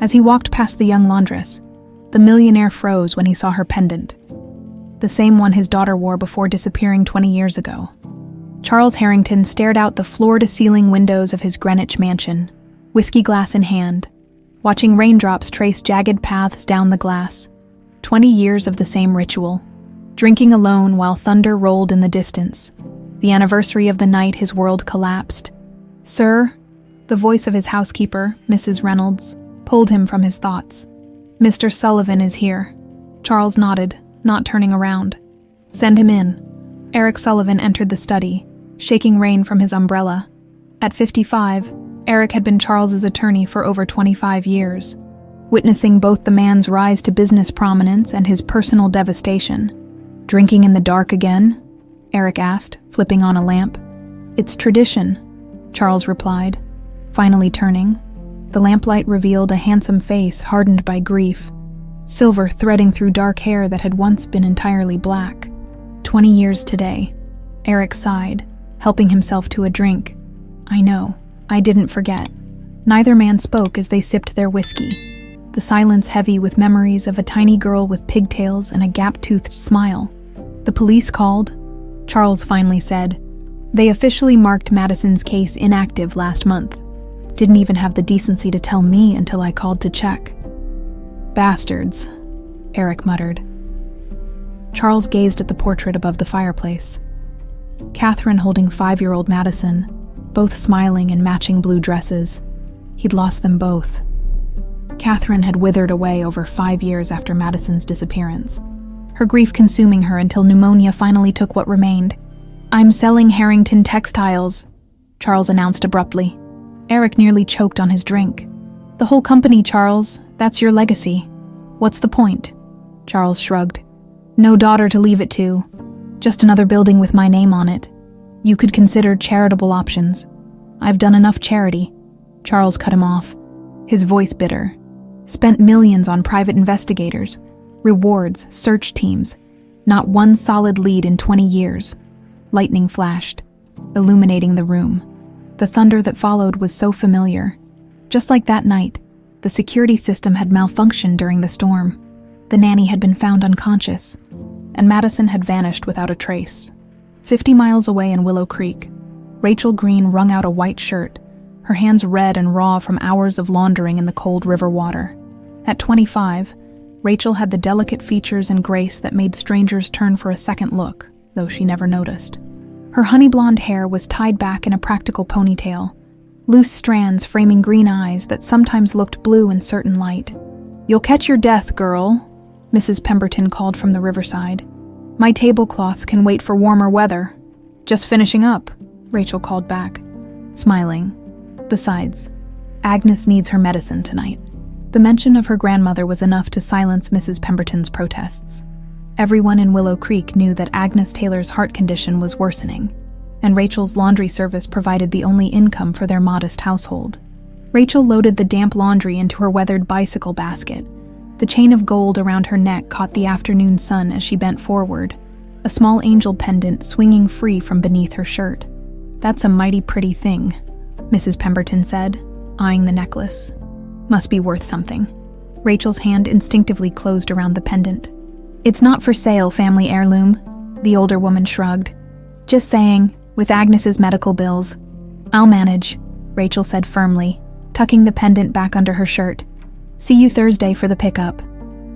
As he walked past the young laundress, the millionaire froze when he saw her pendant, the same one his daughter wore before disappearing 20 years ago. Charles Harrington stared out the floor-to-ceiling windows of his Greenwich mansion, whiskey glass in hand, watching raindrops trace jagged paths down the glass. 20 years of the same ritual, drinking alone while thunder rolled in the distance. The anniversary of the night his world collapsed. "Sir," the voice of his housekeeper, Mrs. Reynolds, pulled him from his thoughts. "Mr. Sullivan is here." Charles nodded, not turning around. "Send him in." Eric Sullivan entered the study, shaking rain from his umbrella. At 55, Eric had been Charles's attorney for over 25 years, witnessing both the man's rise to business prominence and his personal devastation. "Drinking in the dark again?" Eric asked, flipping on a lamp. "It's tradition," Charles replied, finally turning. The lamplight revealed a handsome face hardened by grief, silver threading through dark hair that had once been entirely black. 20 years today, Eric sighed, helping himself to a drink. "I know, I didn't forget." Neither man spoke as they sipped their whiskey, the silence heavy with memories of a tiny girl with pigtails and a gap-toothed smile. "The police called," Charles finally said. "They officially marked Madison's case inactive last month. Didn't even have the decency to tell me until I called to check." "Bastards," Eric muttered. Charles gazed at the portrait above the fireplace. Catherine holding 5-year-old Madison, both smiling in matching blue dresses. He'd lost them both. Catherine had withered away over 5 years after Madison's disappearance, her grief consuming her until pneumonia finally took what remained. "I'm selling Harrington Textiles," Charles announced abruptly. Eric nearly choked on his drink. "The whole company, Charles. That's your legacy." "What's the point?" Charles shrugged. "No daughter to leave it to. Just another building with my name on it. You could consider charitable options." "I've done enough charity." Charles cut him off, his voice bitter. "Spent millions on private investigators, rewards, search teams. Not one solid lead in 20 years. Lightning flashed, illuminating the room. The thunder that followed was so familiar. Just like that night, the security system had malfunctioned during the storm. The nanny had been found unconscious, and Madison had vanished without a trace. 50 miles away in Willow Creek, Rachel Green wrung out a white shirt, her hands red and raw from hours of laundering in the cold river water. At 25, Rachel had the delicate features and grace that made strangers turn for a second look, though she never noticed. Her honey blonde hair was tied back in a practical ponytail, loose strands framing green eyes that sometimes looked blue in certain light. "You'll catch your death, girl," Mrs. Pemberton called from the riverside. "My tablecloths can wait for warmer weather." "Just finishing up," Rachel called back, smiling. "Besides, Agnes needs her medicine tonight." The mention of her grandmother was enough to silence Mrs. Pemberton's protests. Everyone in Willow Creek knew that Agnes Taylor's heart condition was worsening, and Rachel's laundry service provided the only income for their modest household. Rachel loaded the damp laundry into her weathered bicycle basket. The chain of gold around her neck caught the afternoon sun as she bent forward, a small angel pendant swinging free from beneath her shirt. "That's a mighty pretty thing," Mrs. Pemberton said, eyeing the necklace. "Must be worth something." Rachel's hand instinctively closed around the pendant. "It's not for sale, family heirloom," the older woman shrugged. "Just saying, with Agnes's medical bills." "I'll manage," Rachel said firmly, tucking the pendant back under her shirt. "See you Thursday for the pickup."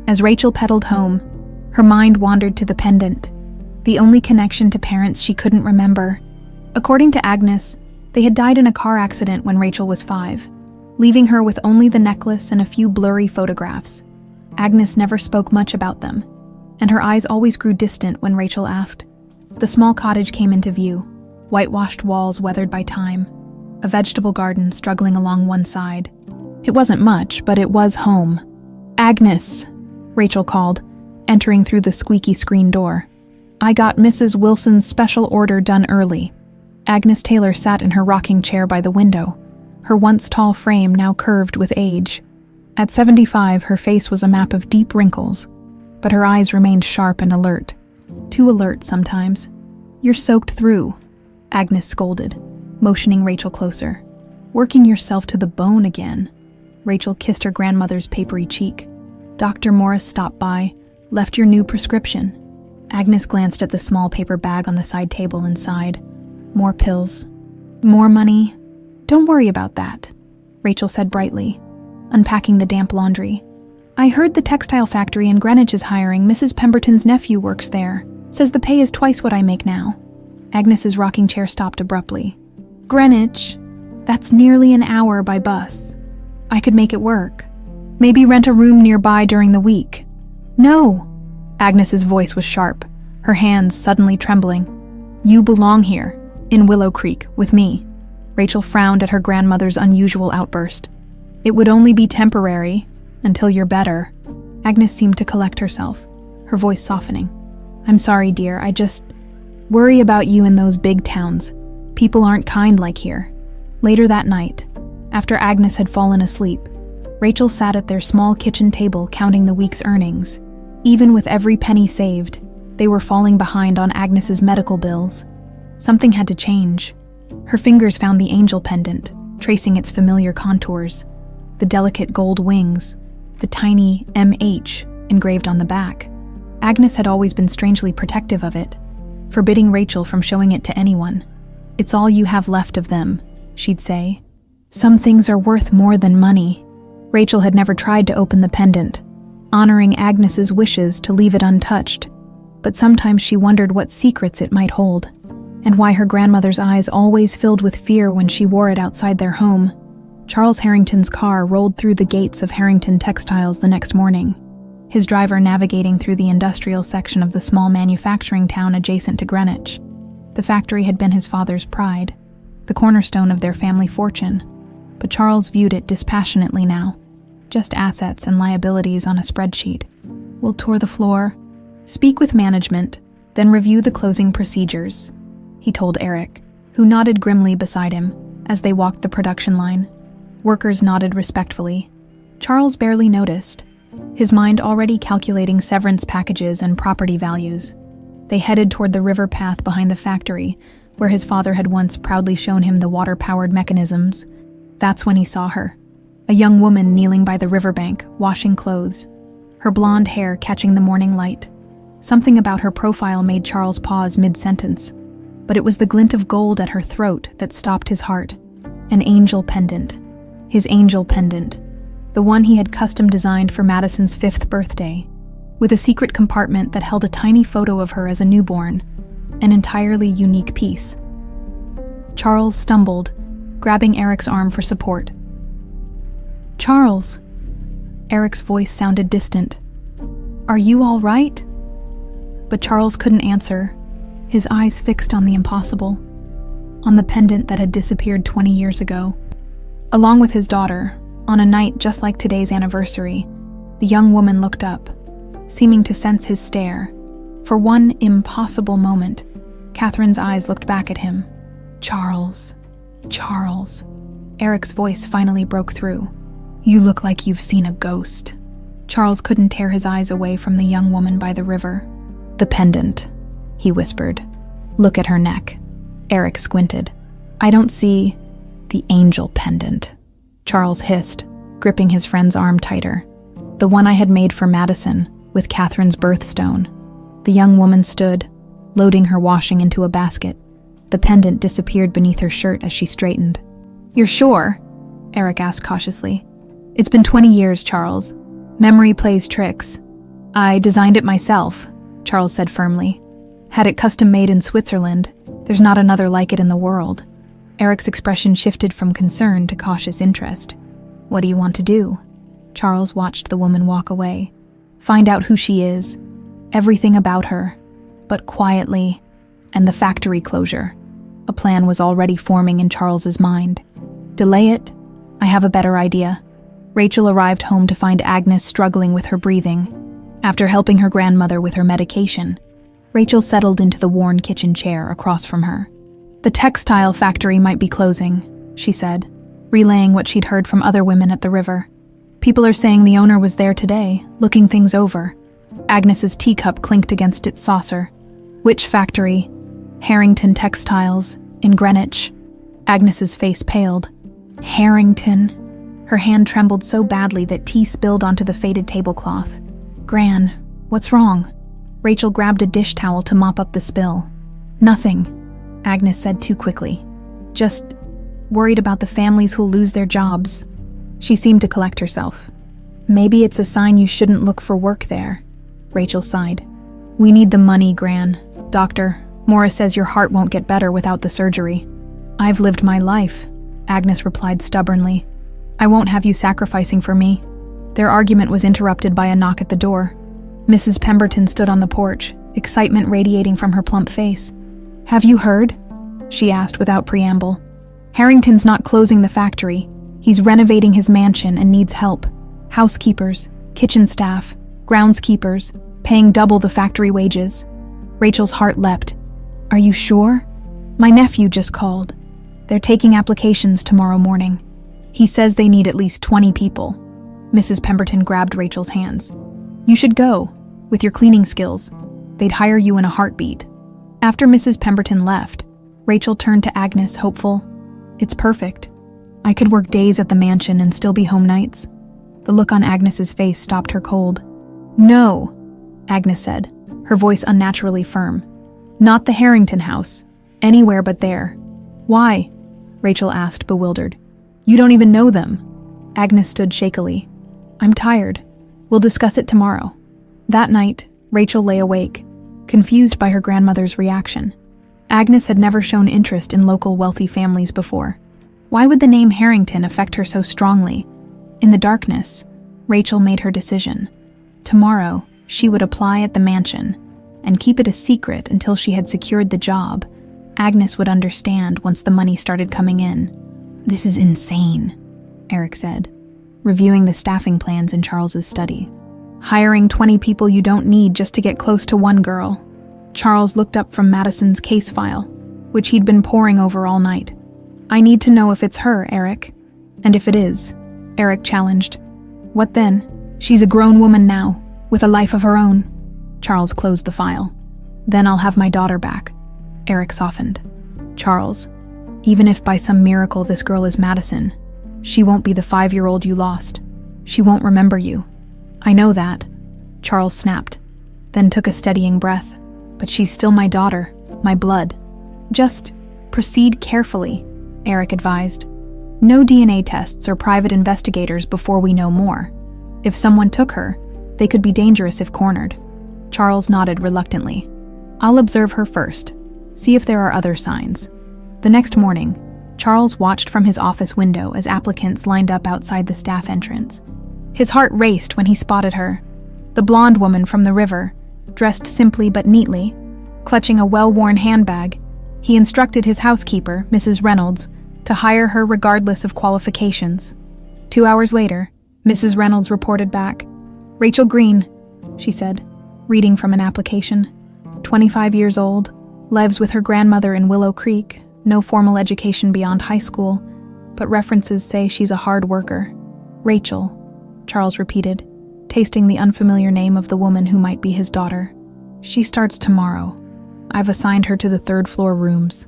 As Rachel pedaled home, her mind wandered to the pendant, the only connection to parents she couldn't remember. According to Agnes, they had died in a car accident when Rachel was 5, leaving her with only the necklace and a few blurry photographs. Agnes never spoke much about them, and her eyes always grew distant when Rachel asked. The small cottage came into view, whitewashed walls weathered by time, a vegetable garden struggling along one side. It wasn't much, but it was home. "Agnes," Rachel called, entering through the squeaky screen door. "I got Mrs. Wilson's special order done early." Agnes Taylor sat in her rocking chair by the window, her once tall frame now curved with age. At 75, her face was a map of deep wrinkles, but her eyes remained sharp and alert. Too alert sometimes. "You're soaked through," Agnes scolded, motioning Rachel closer. "Working yourself to the bone again." Rachel kissed her grandmother's papery cheek. Dr. Morris stopped by, left your new prescription. Agnes glanced at the small paper bag on the side table and sighed. More pills. More money. Don't worry about that, Rachel said brightly, unpacking the damp laundry. I heard the textile factory in Greenwich is hiring. Mrs. Pemberton's nephew works there. Says the pay is twice what I make now. Agnes's rocking chair stopped abruptly. Greenwich? That's nearly an hour by bus. I could make it work. Maybe rent a room nearby during the week. No. Agnes's voice was sharp, her hands suddenly trembling. You belong here, in Willow Creek, with me. Rachel frowned at her grandmother's unusual outburst. It would only be temporary, until you're better. Agnes seemed to collect herself, her voice softening. I'm sorry, dear, I just worry about you in those big towns. People aren't kind like here. Later that night, after Agnes had fallen asleep, Rachel sat at their small kitchen table counting the week's earnings. Even with every penny saved, they were falling behind on Agnes's medical bills. Something had to change. Her fingers found the angel pendant, tracing its familiar contours, the delicate gold wings, the tiny MH engraved on the back. Agnes had always been strangely protective of it, forbidding Rachel from showing it to anyone. It's all you have left of them, she'd say. Some things are worth more than money. Rachel had never tried to open the pendant, honoring Agnes's wishes to leave it untouched, but sometimes she wondered what secrets it might hold, and why her grandmother's eyes always filled with fear when she wore it outside their home. Charles Harrington's car rolled through the gates of Harrington Textiles the next morning, his driver navigating through the industrial section of the small manufacturing town adjacent to Greenwich. The factory had been his father's pride, the cornerstone of their family fortune, but Charles viewed it dispassionately now, just assets and liabilities on a spreadsheet. We'll tour the floor, speak with management, then review the closing procedures, he told Eric, who nodded grimly beside him as they walked the production line. Workers nodded respectfully. Charles barely noticed, his mind already calculating severance packages and property values. They headed toward the river path behind the factory, where his father had once proudly shown him the water-powered mechanisms. That's when he saw her, a young woman kneeling by the riverbank, washing clothes, her blonde hair catching the morning light. Something about her profile made Charles pause mid-sentence, but it was the glint of gold at her throat that stopped his heart. An angel pendant. His angel pendant, the one he had custom-designed for Madison's 5th birthday, with a secret compartment that held a tiny photo of her as a newborn, an entirely unique piece. Charles stumbled, grabbing Eric's arm for support. Charles! Eric's voice sounded distant. Are you all right? But Charles couldn't answer, his eyes fixed on the impossible, on the pendant that had disappeared 20 years ago. Along with his daughter, on a night just like today's anniversary, the young woman looked up, seeming to sense his stare. For one impossible moment, Catherine's eyes looked back at him. Charles. Charles. Eric's voice finally broke through. You look like you've seen a ghost. Charles couldn't tear his eyes away from the young woman by the river. The pendant, he whispered. Look at her neck. Eric squinted. I don't see... The angel pendant, Charles hissed, gripping his friend's arm tighter. The one I had made for Madison, with Catherine's birthstone. The young woman stood, loading her washing into a basket. The pendant disappeared beneath her shirt as she straightened. You're sure? Eric asked cautiously. It's been 20 years, Charles. Memory plays tricks. I designed it myself, Charles said firmly. Had it custom made in Switzerland. There's not another like it in the world. Eric's expression shifted from concern to cautious interest. What do you want to do? Charles watched the woman walk away. Find out who she is, everything about her, but quietly, and the factory closure. A plan was already forming in Charles's mind. Delay it? I have a better idea. Rachel arrived home to find Agnes struggling with her breathing. After helping her grandmother with her medication, Rachel settled into the worn kitchen chair across from her. The textile factory might be closing, she said, relaying what she'd heard from other women at the river. People are saying the owner was there today, looking things over. Agnes's teacup clinked against its saucer. Which factory? Harrington Textiles, in Greenwich. Agnes's face paled. Harrington. Her hand trembled so badly that tea spilled onto the faded tablecloth. "Gran, what's wrong?" Rachel grabbed a dish towel to mop up the spill. "Nothing," Agnes said too quickly. "Just worried about the families who'll lose their jobs." She seemed to collect herself. "Maybe it's a sign you shouldn't look for work there," Rachel sighed. "We need the money, Gran. Doctor, Morris says your heart won't get better without the surgery." "I've lived my life," Agnes replied stubbornly. "I won't have you sacrificing for me." Their argument was interrupted by a knock at the door. Mrs. Pemberton stood on the porch, excitement radiating from her plump face. "Have you heard?" she asked without preamble. "Harrington's not closing the factory. He's renovating his mansion and needs help. Housekeepers, kitchen staff, groundskeepers, paying double the factory wages." Rachel's heart leapt. "Are you sure?" "My nephew just called. They're taking applications tomorrow morning. He says they need at least 20 people." Mrs. Pemberton grabbed Rachel's hands. "You should go, with your cleaning skills. They'd hire you in a heartbeat." After Mrs. Pemberton left, Rachel turned to Agnes, hopeful. "It's perfect. I could work days at the mansion and still be home nights." The look on Agnes's face stopped her cold. "No," Agnes said, her voice unnaturally firm. "Not the Harrington house. Anywhere but there." "Why?" Rachel asked, bewildered. "You don't even know them." Agnes stood shakily. "I'm tired. We'll discuss it tomorrow." That night, Rachel lay awake, confused by her grandmother's reaction. Agnes had never shown interest in local wealthy families before. Why would the name Harrington affect her so strongly? In the darkness, Rachel made her decision. Tomorrow, she would apply at the mansion and keep it a secret until she had secured the job. Agnes would understand once the money started coming in. "This is insane," Eric said, reviewing the staffing plans in Charles's study. "Hiring 20 people you don't need just to get close to one girl." Charles looked up from Madison's case file, which he'd been poring over all night. "I need to know if it's her, Eric." "And if it is," Eric challenged. "What then? She's a grown woman now, with a life of her own." Charles closed the file. "Then I'll have my daughter back." Eric softened. "Charles, even if by some miracle this girl is Madison, she won't be the 5-year-old you lost. She won't remember you." "I know that," Charles snapped, then took a steadying breath. "But she's still my daughter, my blood." "Just proceed carefully," Eric advised. "No DNA tests or private investigators before we know more. If someone took her, they could be dangerous if cornered." Charles nodded reluctantly. "I'll observe her first, see if there are other signs." The next morning, Charles watched from his office window as applicants lined up outside the staff entrance. His heart raced when he spotted her, the blonde woman from the river, dressed simply but neatly. Clutching a well-worn handbag, he instructed his housekeeper, Mrs. Reynolds, to hire her regardless of qualifications. 2 hours later, Mrs. Reynolds reported back. "Rachel Green," she said, reading from an application. 25 years old, lives with her grandmother in Willow Creek, no formal education beyond high school, but references say she's a hard worker. "Rachel," Charles repeated, tasting the unfamiliar name of the woman who might be his daughter. "She starts tomorrow. I've assigned her to the 3rd-floor rooms,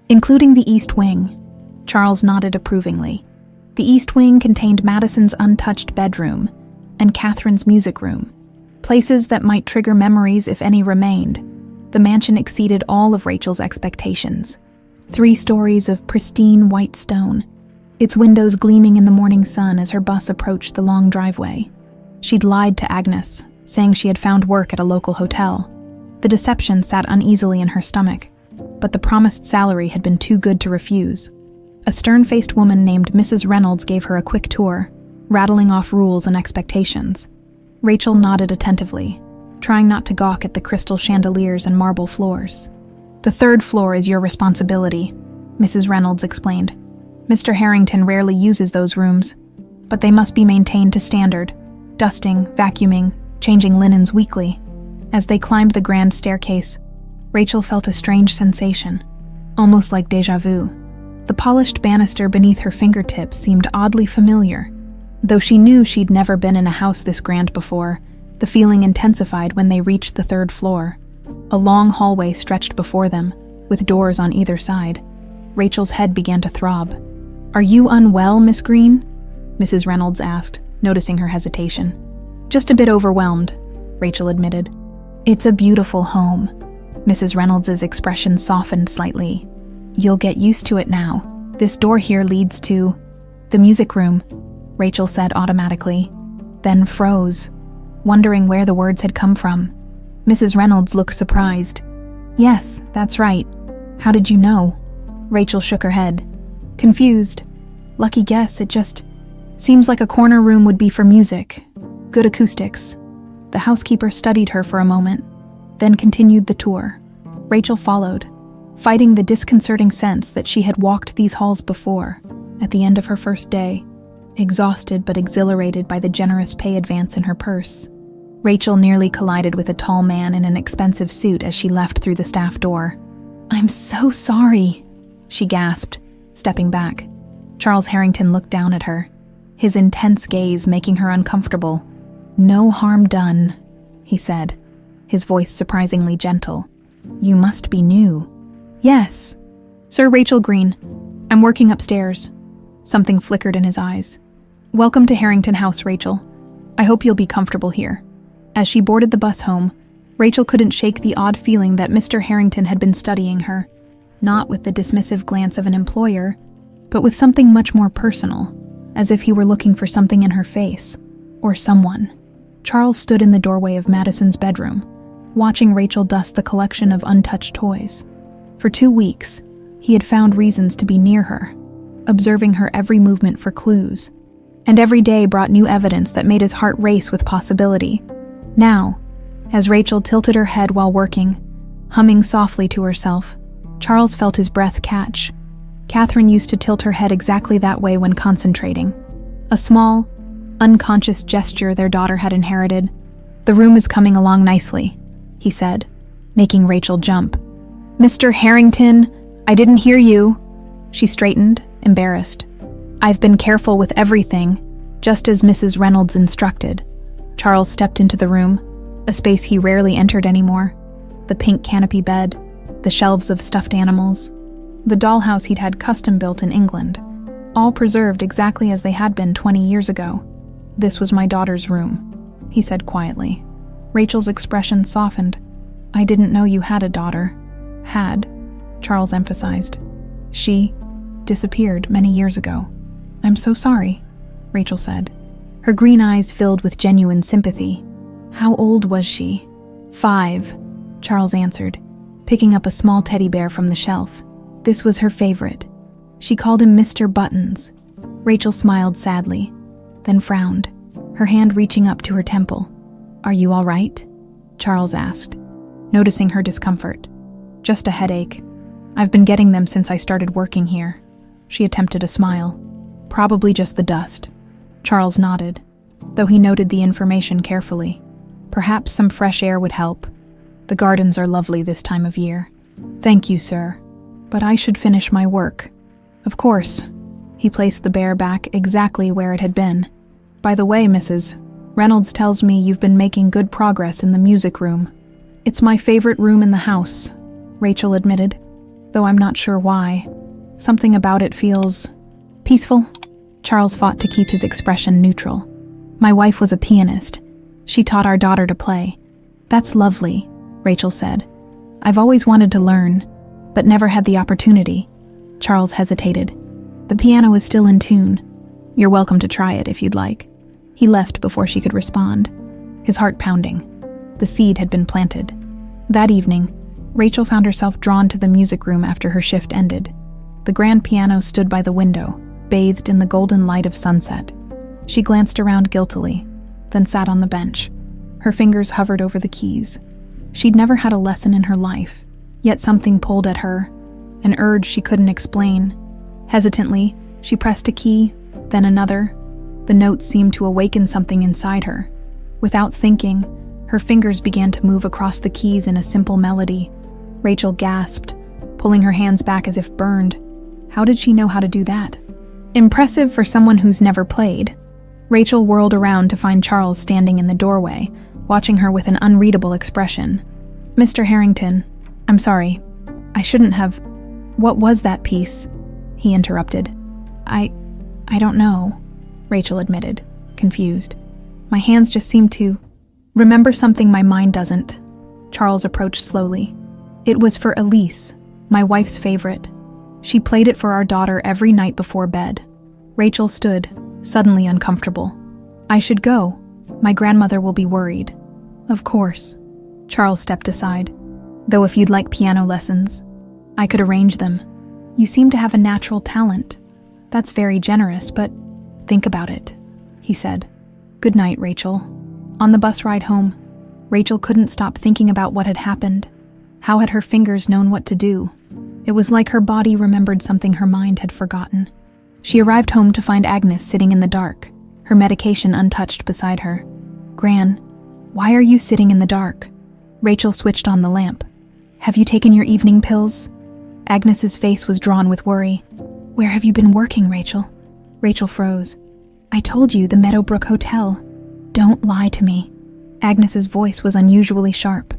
including the East Wing." Charles nodded approvingly. The East Wing contained Madison's untouched bedroom and Catherine's music room, places that might trigger memories if any remained. The mansion exceeded all of Rachel's expectations. 3 stories of pristine white stone, its windows gleaming in the morning sun as her bus approached the long driveway. She'd lied to Agnes, saying she had found work at a local hotel. The deception sat uneasily in her stomach, but the promised salary had been too good to refuse. A stern-faced woman named Mrs. Reynolds gave her a quick tour, rattling off rules and expectations. Rachel nodded attentively, trying not to gawk at the crystal chandeliers and marble floors. "The 3rd floor is your responsibility," Mrs. Reynolds explained. "Mr. Harrington rarely uses those rooms, but they must be maintained to standard, dusting, vacuuming, changing linens weekly." As they climbed the grand staircase, Rachel felt a strange sensation, almost like déjà vu. The polished banister beneath her fingertips seemed oddly familiar. Though she knew she'd never been in a house this grand before, the feeling intensified when they reached the 3rd floor. A long hallway stretched before them, with doors on either side. Rachel's head began to throb. "Are you unwell, Miss Green?" Mrs. Reynolds asked, noticing her hesitation. Just a bit overwhelmed, Rachel admitted. It's a beautiful home. Mrs. Reynolds' expression softened slightly. You'll get used to it now. This door here leads to the music room, Rachel said automatically, then froze, wondering where the words had come from. Mrs. Reynolds looked surprised. Yes, that's right. How did you know? Rachel shook her head. Confused. Lucky guess, it just seems like a corner room would be for music. Good acoustics. The housekeeper studied her for a moment, then continued the tour. Rachel followed, fighting the disconcerting sense that she had walked these halls before, at the end of her first day, exhausted but exhilarated by the generous pay advance in her purse. Rachel nearly collided with a tall man in an expensive suit as she left through the staff door. I'm so sorry, she gasped, stepping back. Charles Harrington looked down at her, his intense gaze making her uncomfortable. No harm done, he said, his voice surprisingly gentle. You must be new. Yes. Sir Rachel Green. I'm working upstairs. Something flickered in his eyes. Welcome to Harrington House, Rachel. I hope you'll be comfortable here. As she boarded the bus home, Rachel couldn't shake the odd feeling that Mr. Harrington had been studying her, not with the dismissive glance of an employer, but with something much more personal, as if he were looking for something in her face, or someone. Charles stood in the doorway of Madison's bedroom, watching Rachel dust the collection of untouched toys. For 2 weeks, he had found reasons to be near her, observing her every movement for clues, and every day brought new evidence that made his heart race with possibility. Now, as Rachel tilted her head while working, humming softly to herself, Charles felt his breath catch. Catherine used to tilt her head exactly that way when concentrating. A small, unconscious gesture their daughter had inherited. The room is coming along nicely, he said, making Rachel jump. Mr. Harrington, I didn't hear you. She straightened, embarrassed. I've been careful with everything, just as Mrs. Reynolds instructed. Charles stepped into the room, a space he rarely entered anymore. The pink canopy bed, the shelves of stuffed animals, the dollhouse he'd had custom built in England, all preserved exactly as they had been 20 years ago. This was my daughter's room, he said quietly. Rachel's expression softened. I didn't know you had a daughter. Had, Charles emphasized. She disappeared many years ago. I'm so sorry, Rachel said. Her green eyes filled with genuine sympathy. How old was she? 5, Charles answered, picking up a small teddy bear from the shelf. This was her favorite. She called him Mr. Buttons. Rachel smiled sadly, then frowned, her hand reaching up to her temple. Are you all right? Charles asked, noticing her discomfort. Just a headache. I've been getting them since I started working here. She attempted a smile. Probably just the dust. Charles nodded, though he noted the information carefully. Perhaps some fresh air would help. The gardens are lovely this time of year. Thank you, sir. But I should finish my work. Of course. He placed the bear back exactly where it had been. By the way, Mrs. Reynolds tells me you've been making good progress in the music room. It's my favorite room in the house, Rachel admitted, though I'm not sure why. Something about it feels peaceful. Charles fought to keep his expression neutral. My wife was a pianist. She taught our daughter to play. That's lovely, Rachel said. I've always wanted to learn, but never had the opportunity. Charles hesitated. The piano is still in tune. You're welcome to try it if you'd like. He left before she could respond, his heart pounding. The seed had been planted. That evening, Rachel found herself drawn to the music room after her shift ended. The grand piano stood by the window, bathed in the golden light of sunset. She glanced around guiltily, then sat on the bench. Her fingers hovered over the keys. She'd never had a lesson in her life, yet something pulled at her, an urge she couldn't explain. Hesitantly, she pressed a key, then another. The notes seemed to awaken something inside her. Without thinking, her fingers began to move across the keys in a simple melody. Rachel gasped, pulling her hands back as if burned. How did she know how to do that? Impressive for someone who's never played. Rachel whirled around to find Charles standing in the doorway, watching her with an unreadable expression. Mr. Harrington, I'm sorry. I shouldn't have. What was that piece? He interrupted. I don't know. Rachel admitted, confused. My hands just seem to remember something my mind doesn't. Charles approached slowly. It was for Elise, my wife's favorite. She played it for our daughter every night before bed. Rachel stood, suddenly uncomfortable. I should go. My grandmother will be worried. Of course. Charles stepped aside. Though if you'd like piano lessons, I could arrange them. You seem to have a natural talent. That's very generous, but think about it, he said. Good night, Rachel. On the bus ride home, Rachel couldn't stop thinking about what had happened. How had her fingers known what to do? It was like her body remembered something her mind had forgotten. She arrived home to find Agnes sitting in the dark, her medication untouched beside her. Gran, why are you sitting in the dark? Rachel switched on the lamp. Have you taken your evening pills? Agnes's face was drawn with worry. Where have you been working, Rachel? Rachel froze. I told you, the Meadowbrook Hotel. Don't lie to me. Agnes's voice was unusually sharp.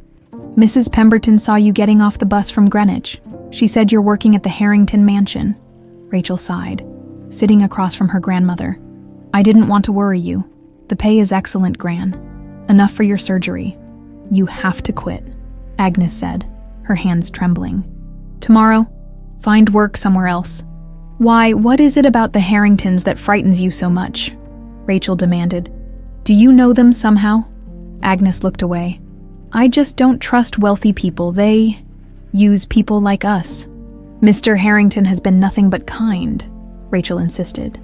Mrs. Pemberton saw you getting off the bus from Greenwich. She said you're working at the Harrington Mansion. Rachel sighed, sitting across from her grandmother. I didn't want to worry you. The pay is excellent, Gran. Enough for your surgery. You have to quit, Agnes said, her hands trembling. Tomorrow, find work somewhere else. Why, what is it about the Harringtons that frightens you so much? Rachel demanded. Do you know them somehow? Agnes looked away. I just don't trust wealthy people. They use people like us. Mr. Harrington has been nothing but kind, Rachel insisted.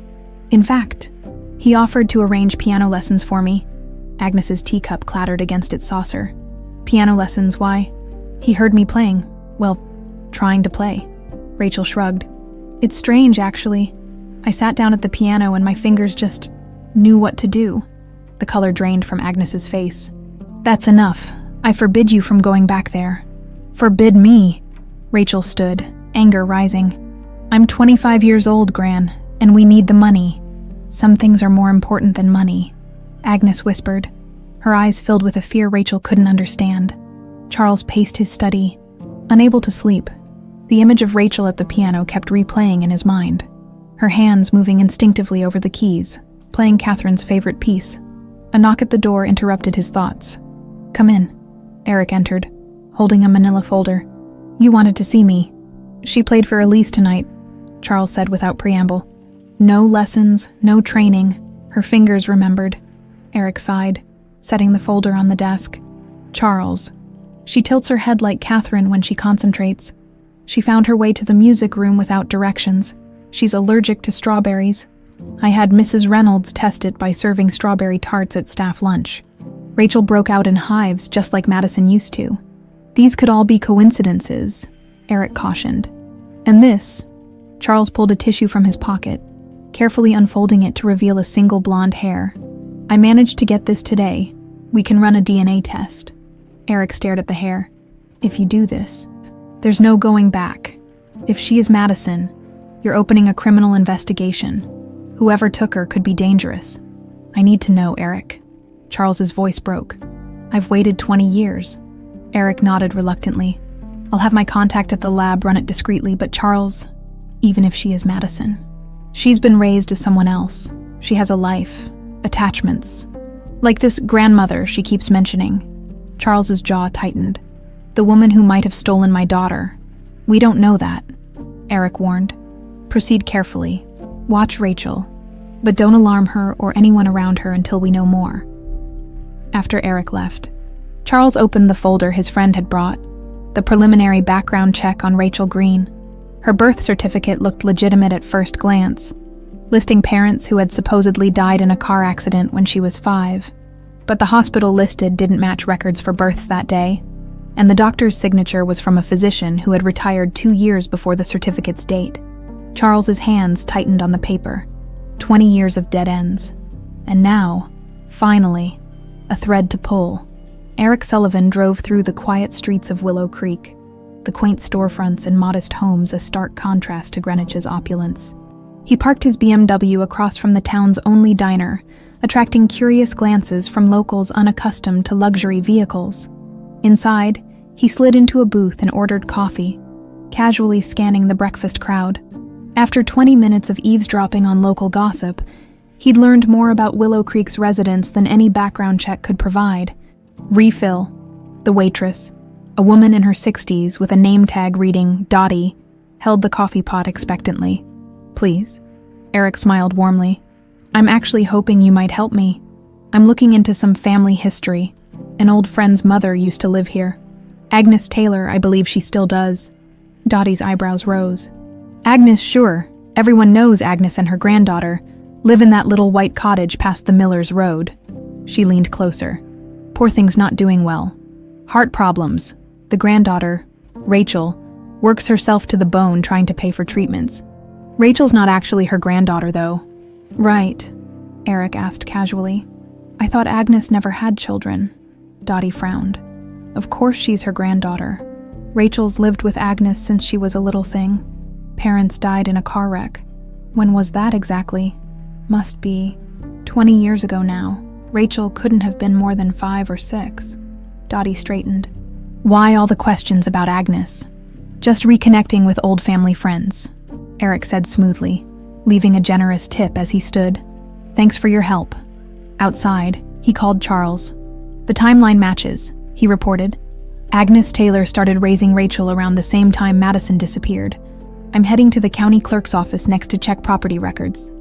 In fact, he offered to arrange piano lessons for me. Agnes's teacup clattered against its saucer. Piano lessons, why? He heard me playing. Well, trying to play. Rachel shrugged. It's strange, actually. I sat down at the piano and my fingers just knew what to do. The color drained from Agnes's face. That's enough. I forbid you from going back there. Forbid me? Rachel stood, anger rising. I'm 25 years old, Gran, and we need the money. Some things are more important than money, Agnes whispered, her eyes filled with a fear Rachel couldn't understand. Charles paced his study, unable to sleep. The image of Rachel at the piano kept replaying in his mind, her hands moving instinctively over the keys, playing Catherine's favorite piece. A knock at the door interrupted his thoughts. Come in. Eric entered, holding a manila folder. You wanted to see me. She played for Elise tonight, Charles said without preamble. No lessons, no training. Her fingers remembered. Eric sighed, setting the folder on the desk. Charles. She tilts her head like Catherine when she concentrates. She found her way to the music room without directions. She's allergic to strawberries. I had Mrs. Reynolds test it by serving strawberry tarts at staff lunch. Rachel broke out in hives just like Madison used to. These could all be coincidences, Eric cautioned. And this, Charles pulled a tissue from his pocket, carefully unfolding it to reveal a single blonde hair. I managed to get this today. We can run a DNA test. Eric stared at the hair. If you do this, there's no going back. If she is Madison, you're opening a criminal investigation. Whoever took her could be dangerous. I need to know, Eric. Charles's voice broke. I've waited 20 years. Eric nodded reluctantly. I'll have my contact at the lab run it discreetly, but Charles, even if she is Madison, she's been raised as someone else. She has a life, attachments. Like this grandmother she keeps mentioning. Charles's jaw tightened. The woman who might have stolen my daughter. We don't know that, Eric warned. Proceed carefully. Watch Rachel, but don't alarm her or anyone around her until we know more. After Eric left, Charles opened the folder his friend had brought, the preliminary background check on Rachel Green. Her birth certificate looked legitimate at first glance, listing parents who had supposedly died in a car accident when she was 5. But the hospital listed didn't match records for births that day, and the doctor's signature was from a physician who had retired 2 years before the certificate's date. Charles's hands tightened on the paper. 20 years of dead ends. And now, finally, a thread to pull. Eric Sullivan drove through the quiet streets of Willow Creek, the quaint storefronts and modest homes a stark contrast to Greenwich's opulence. He parked his BMW across from the town's only diner, attracting curious glances from locals unaccustomed to luxury vehicles. Inside, he slid into a booth and ordered coffee, casually scanning the breakfast crowd. After 20 minutes of eavesdropping on local gossip, He'd learned more about Willow Creek's residents than any background check could provide. Refill. The waitress, a woman in her 60s with a name tag reading Dottie, held the coffee pot expectantly. "Please." Eric smiled warmly. "I'm actually hoping you might help me. I'm looking into some family history. An old friend's mother used to live here. Agnes Taylor, I believe she still does." Dottie's eyebrows rose. "Agnes, sure. Everyone knows Agnes and her granddaughter live in that little white cottage past the Miller's Road." She leaned closer. "Poor thing's not doing well. Heart problems. The granddaughter, Rachel, works herself to the bone trying to pay for treatments. Rachel's not actually her granddaughter, though." "Right," Eric asked casually. "I thought Agnes never had children." Dottie frowned. "Of course she's her granddaughter. Rachel's lived with Agnes since she was a little thing. Parents died in a car wreck. When was that exactly? Must be 20 years ago now. Rachel couldn't have been more than 5 or 6. Dottie straightened. "Why all the questions about Agnes?" "Just reconnecting with old family friends," Eric said smoothly, leaving a generous tip as he stood. "Thanks for your help." Outside, he called Charles. "The timeline matches," he reported. "Agnes Taylor started raising Rachel around the same time Madison disappeared. I'm heading to the county clerk's office next to check property records."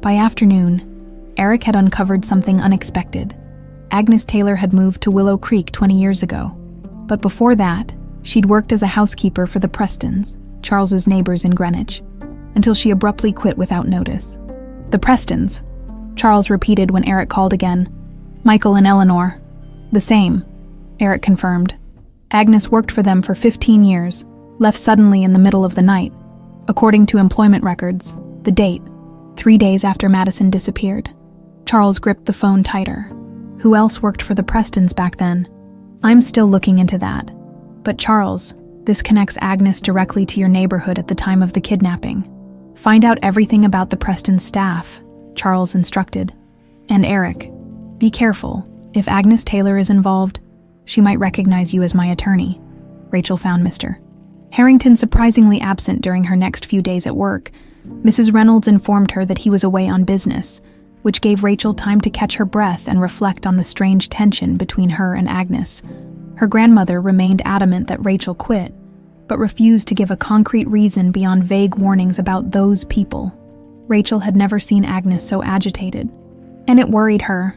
By afternoon, Eric had uncovered something unexpected. Agnes Taylor had moved to Willow Creek 20 years ago. But before that, she'd worked as a housekeeper for the Prestons, Charles's neighbors in Greenwich, until she abruptly quit without notice. "The Prestons," Charles repeated when Eric called again. "Michael and Eleanor." "The same," Eric confirmed. "Agnes worked for them for 15 years, left suddenly in the middle of the night. According to employment records, the date, 3 days after Madison disappeared." Charles gripped the phone tighter. "Who else worked for the Prestons back then?" "I'm still looking into that. But Charles, this connects Agnes directly to your neighborhood at the time of the kidnapping. Find out everything about the Preston staff," Charles instructed. "And Eric, be careful. If Agnes Taylor is involved, she might recognize you as my attorney." Rachel found Mr. Harrington surprisingly absent during her next few days at work. Mrs. Reynolds informed her that he was away on business, which gave Rachel time to catch her breath and reflect on the strange tension between her and Agnes. Her grandmother remained adamant that Rachel quit, but refused to give a concrete reason beyond vague warnings about those people. Rachel had never seen Agnes so agitated, and it worried her.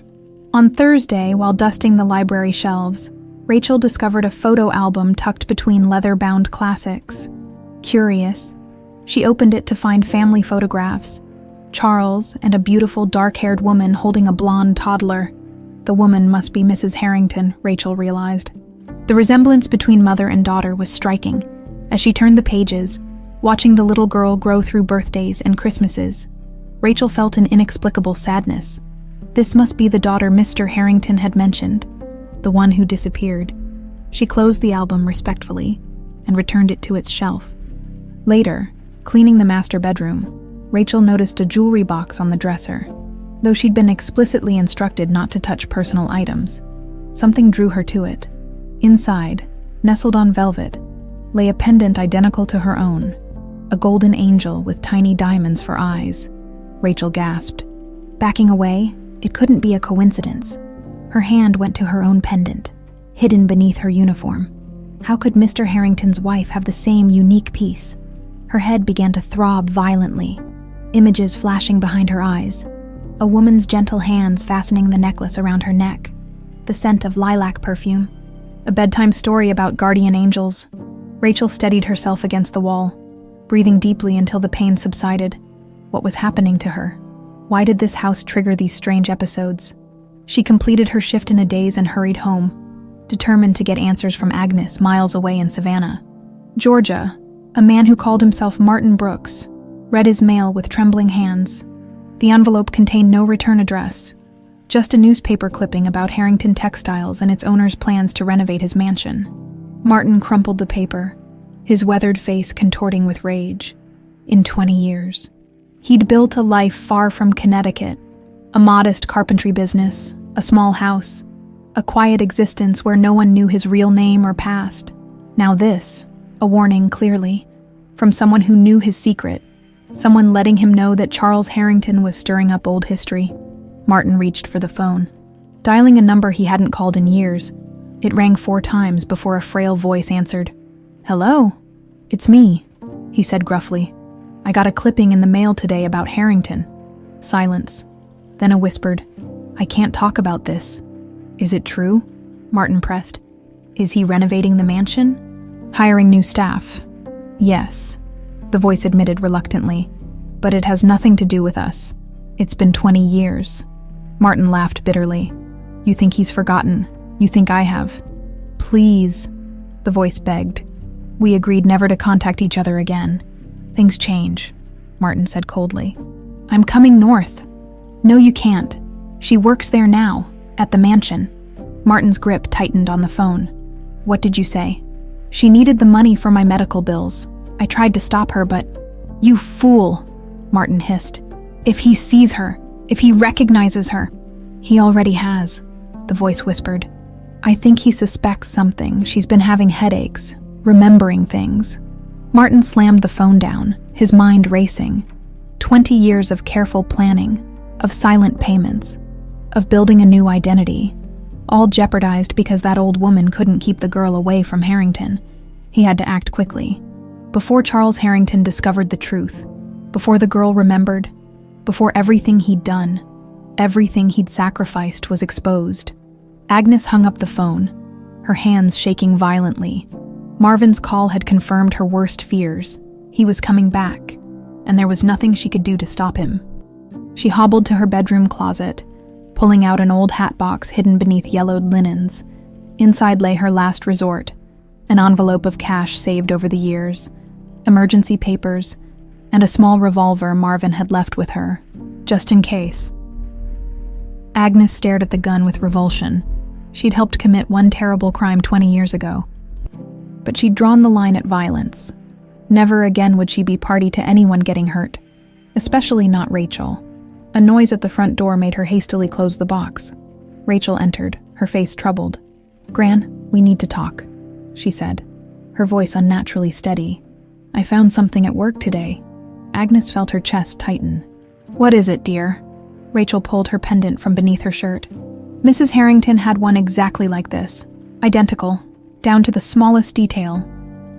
On Thursday, while dusting the library shelves, Rachel discovered a photo album tucked between leather-bound classics. Curious, she opened it to find family photographs. Charles and a beautiful dark-haired woman holding a blonde toddler. The woman must be Mrs. Harrington, Rachel realized. The resemblance between mother and daughter was striking. As she turned the pages, watching the little girl grow through birthdays and Christmases, Rachel felt an inexplicable sadness. This must be the daughter Mr. Harrington had mentioned, the one who disappeared. She closed the album respectfully and returned it to its shelf. Later, cleaning the master bedroom, Rachel noticed a jewelry box on the dresser. Though she'd been explicitly instructed not to touch personal items, something drew her to it. Inside, nestled on velvet, lay a pendant identical to her own, a golden angel with tiny diamonds for eyes. Rachel gasped. Backing away, it couldn't be a coincidence. Her hand went to her own pendant, hidden beneath her uniform. How could Mr. Harrington's wife have the same unique piece? Her head began to throb violently, images flashing behind her eyes. A woman's gentle hands fastening the necklace around her neck, the scent of lilac perfume, a bedtime story about guardian angels. Rachel steadied herself against the wall, breathing deeply until the pain subsided. What was happening to her? Why did this house trigger these strange episodes? She completed her shift in a daze and hurried home, determined to get answers from Agnes miles away in Savannah. Georgia, a man who called himself Martin Brooks, read his mail with trembling hands. The envelope contained no return address, just a newspaper clipping about Harrington Textiles and its owner's plans to renovate his mansion. Martin crumpled the paper, his weathered face contorting with rage. In 20 years, he'd built a life far from Connecticut, a modest carpentry business, a small house, a quiet existence where no one knew his real name or past. Now this, a warning clearly, from someone who knew his secret, Someone letting him know that Charles Harrington was stirring up old history. Martin reached for the phone. Dialing a number he hadn't called in years, it rang 4 times before a frail voice answered. "Hello? It's me," he said gruffly. "I got a clipping in the mail today about Harrington." Silence. Then a whispered, "I can't talk about this." "Is it true?" Martin pressed. "Is he renovating the mansion? Hiring new staff?" "Yes," the voice admitted reluctantly. "But it has nothing to do with us. It's been 20 years. Martin laughed bitterly. "You think he's forgotten? You think I have?" "Please," the voice begged. "We agreed never to contact each other again. Things change," Martin said coldly. "I'm coming north." "No, you can't. She works there now, at the mansion." Martin's grip tightened on the phone. "What did you say?" "She needed the money for my medical bills. I tried to stop her, but—" "You fool," Martin hissed. "If he sees her, if he recognizes her—" "He already has," the voice whispered. "I think he suspects something. She's been having headaches, remembering things." Martin slammed the phone down, his mind racing. 20 years of careful planning, of silent payments, of building a new identity, all jeopardized because that old woman couldn't keep the girl away from Harrington. He had to act quickly. Before Charles Harrington discovered the truth, before the girl remembered, before everything he'd done, everything he'd sacrificed was exposed. Agnes hung up the phone, her hands shaking violently. Marvin's call had confirmed her worst fears. He was coming back, and there was nothing she could do to stop him. She hobbled to her bedroom closet, pulling out an old hat box hidden beneath yellowed linens. Inside lay her last resort, an envelope of cash saved over the years, emergency papers, and a small revolver Marvin had left with her, just in case. Agnes stared at the gun with revulsion. She'd helped commit one terrible crime 20 years ago. But she'd drawn the line at violence. Never again would she be party to anyone getting hurt, especially not Rachel. A noise at the front door made her hastily close the box. Rachel entered, her face troubled. "Gran, we need to talk," she said, her voice unnaturally steady. "I found something at work today." Agnes felt her chest tighten. "What is it, dear?" Rachel pulled her pendant from beneath her shirt. "Mrs. Harrington had one exactly like this. Identical, down to the smallest detail."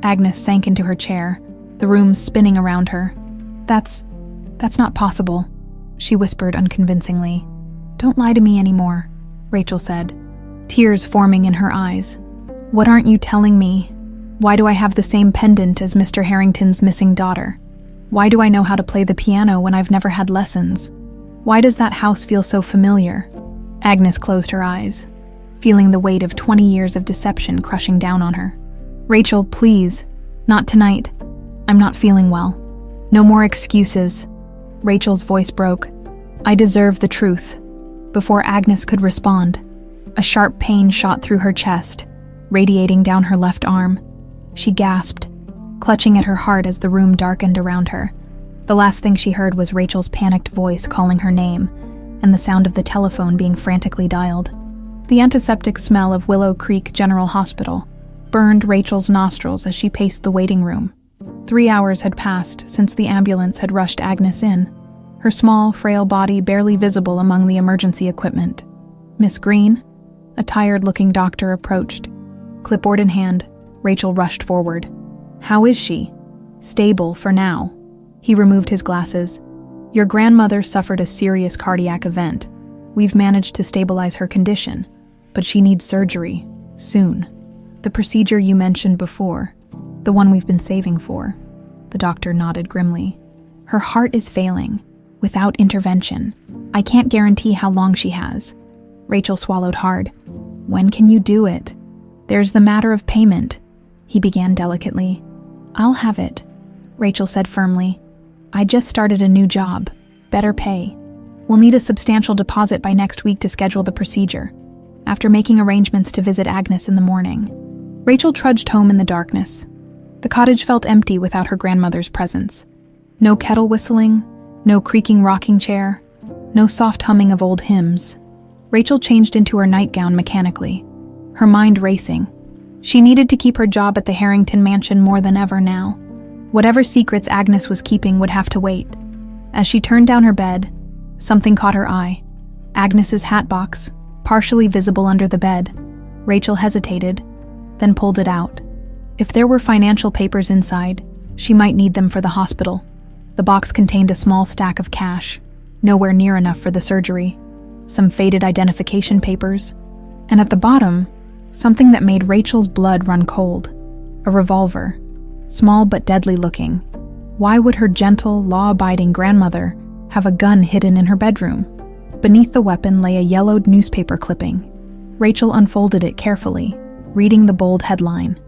Agnes sank into her chair, the room spinning around her. That's not possible," she whispered unconvincingly. "Don't lie to me anymore," Rachel said, tears forming in her eyes. "What aren't you telling me? Why do I have the same pendant as Mr. Harrington's missing daughter? Why do I know how to play the piano when I've never had lessons? Why does that house feel so familiar?" Agnes closed her eyes, feeling the weight of 20 years of deception crushing down on her. "Rachel, please, not tonight. I'm not feeling well. No more excuses." Rachel's voice broke. "I deserve the truth." Before Agnes could respond, a sharp pain shot through her chest, radiating down her left arm. She gasped, clutching at her heart as the room darkened around her. The last thing she heard was Rachel's panicked voice calling her name, and the sound of the telephone being frantically dialed. The antiseptic smell of Willow Creek General Hospital burned Rachel's nostrils as she paced the waiting room. 3 hours had passed since the ambulance had rushed Agnes in, her small, frail body barely visible among the emergency equipment. "Miss Green?" A tired-looking doctor approached. Clipboard in hand, Rachel rushed forward. "How is she?" "Stable for now." He removed his glasses. "Your grandmother suffered a serious cardiac event. We've managed to stabilize her condition, but she needs surgery, soon. The procedure you mentioned before, the one we've been saving for." The doctor nodded grimly. "Her heart is failing, without intervention. I can't guarantee how long she has." Rachel swallowed hard. "When can you do it?" "There's the matter of payment," he began delicately. "I'll have it," Rachel said firmly. "I just started a new job, better pay. We'll need a substantial deposit by next week to schedule the procedure." After making arrangements to visit Agnes in the morning, Rachel trudged home in the darkness. The cottage felt empty without her grandmother's presence. No kettle whistling, no creaking rocking chair, no soft humming of old hymns. Rachel changed into her nightgown mechanically, her mind racing. She needed to keep her job at the Harrington mansion more than ever now. Whatever secrets Agnes was keeping would have to wait. As she turned down her bed, something caught her eye. Agnes's hat box, partially visible under the bed. Rachel hesitated, then pulled it out. If there were financial papers inside, she might need them for the hospital. The box contained a small stack of cash, nowhere near enough for the surgery, some faded identification papers, and at the bottom, something that made Rachel's blood run cold. A revolver, small but deadly looking. Why would her gentle, law-abiding grandmother have a gun hidden in her bedroom? Beneath the weapon lay a yellowed newspaper clipping. Rachel unfolded it carefully, reading the bold headline.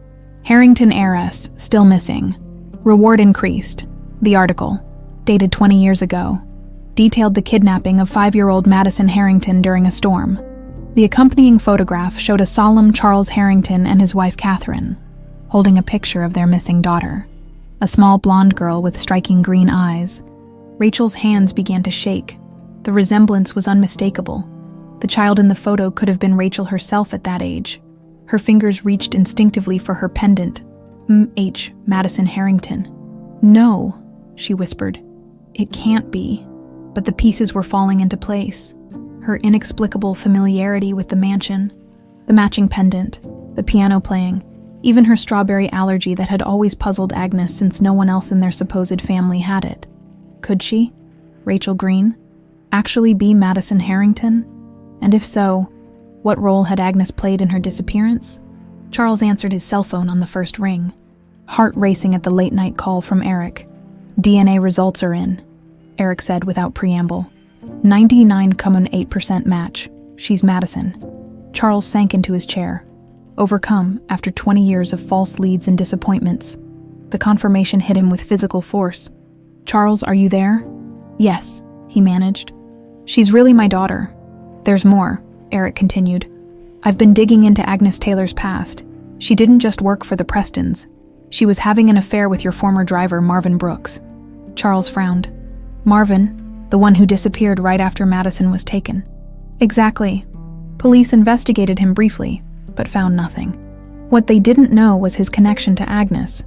Harrington heiress, still missing. Reward increased. The article, dated 20 years ago, detailed the kidnapping of 5-year-old Madison Harrington during a storm. The accompanying photograph showed a solemn Charles Harrington and his wife Catherine, holding a picture of their missing daughter, a small blonde girl with striking green eyes. Rachel's hands began to shake. The resemblance was unmistakable. The child in the photo could have been Rachel herself at that age. Her fingers reached instinctively for her pendant. M.H. Madison Harrington. No, she whispered. It can't be. But the pieces were falling into place. Her inexplicable familiarity with the mansion, the matching pendant, the piano playing, even her strawberry allergy that had always puzzled Agnes since no one else in their supposed family had it. Could she, Rachel Green, actually be Madison Harrington? And if so, what role had Agnes played in her disappearance? Charles answered his cell phone on the first ring, heart racing at the late-night call from Eric. DNA results are in, Eric said without preamble. 99.8% match. She's Madison. Charles sank into his chair, overcome after 20 years of false leads and disappointments. The confirmation hit him with physical force. Charles, are you there? Yes, he managed. She's really my daughter. There's more, Eric continued. I've been digging into Agnes Taylor's past. She didn't just work for the Prestons. She was having an affair with your former driver, Marvin Brooks. Charles frowned. Marvin? The one who disappeared right after Madison was taken. Exactly. Police investigated him briefly, but found nothing. What they didn't know was his connection to Agnes.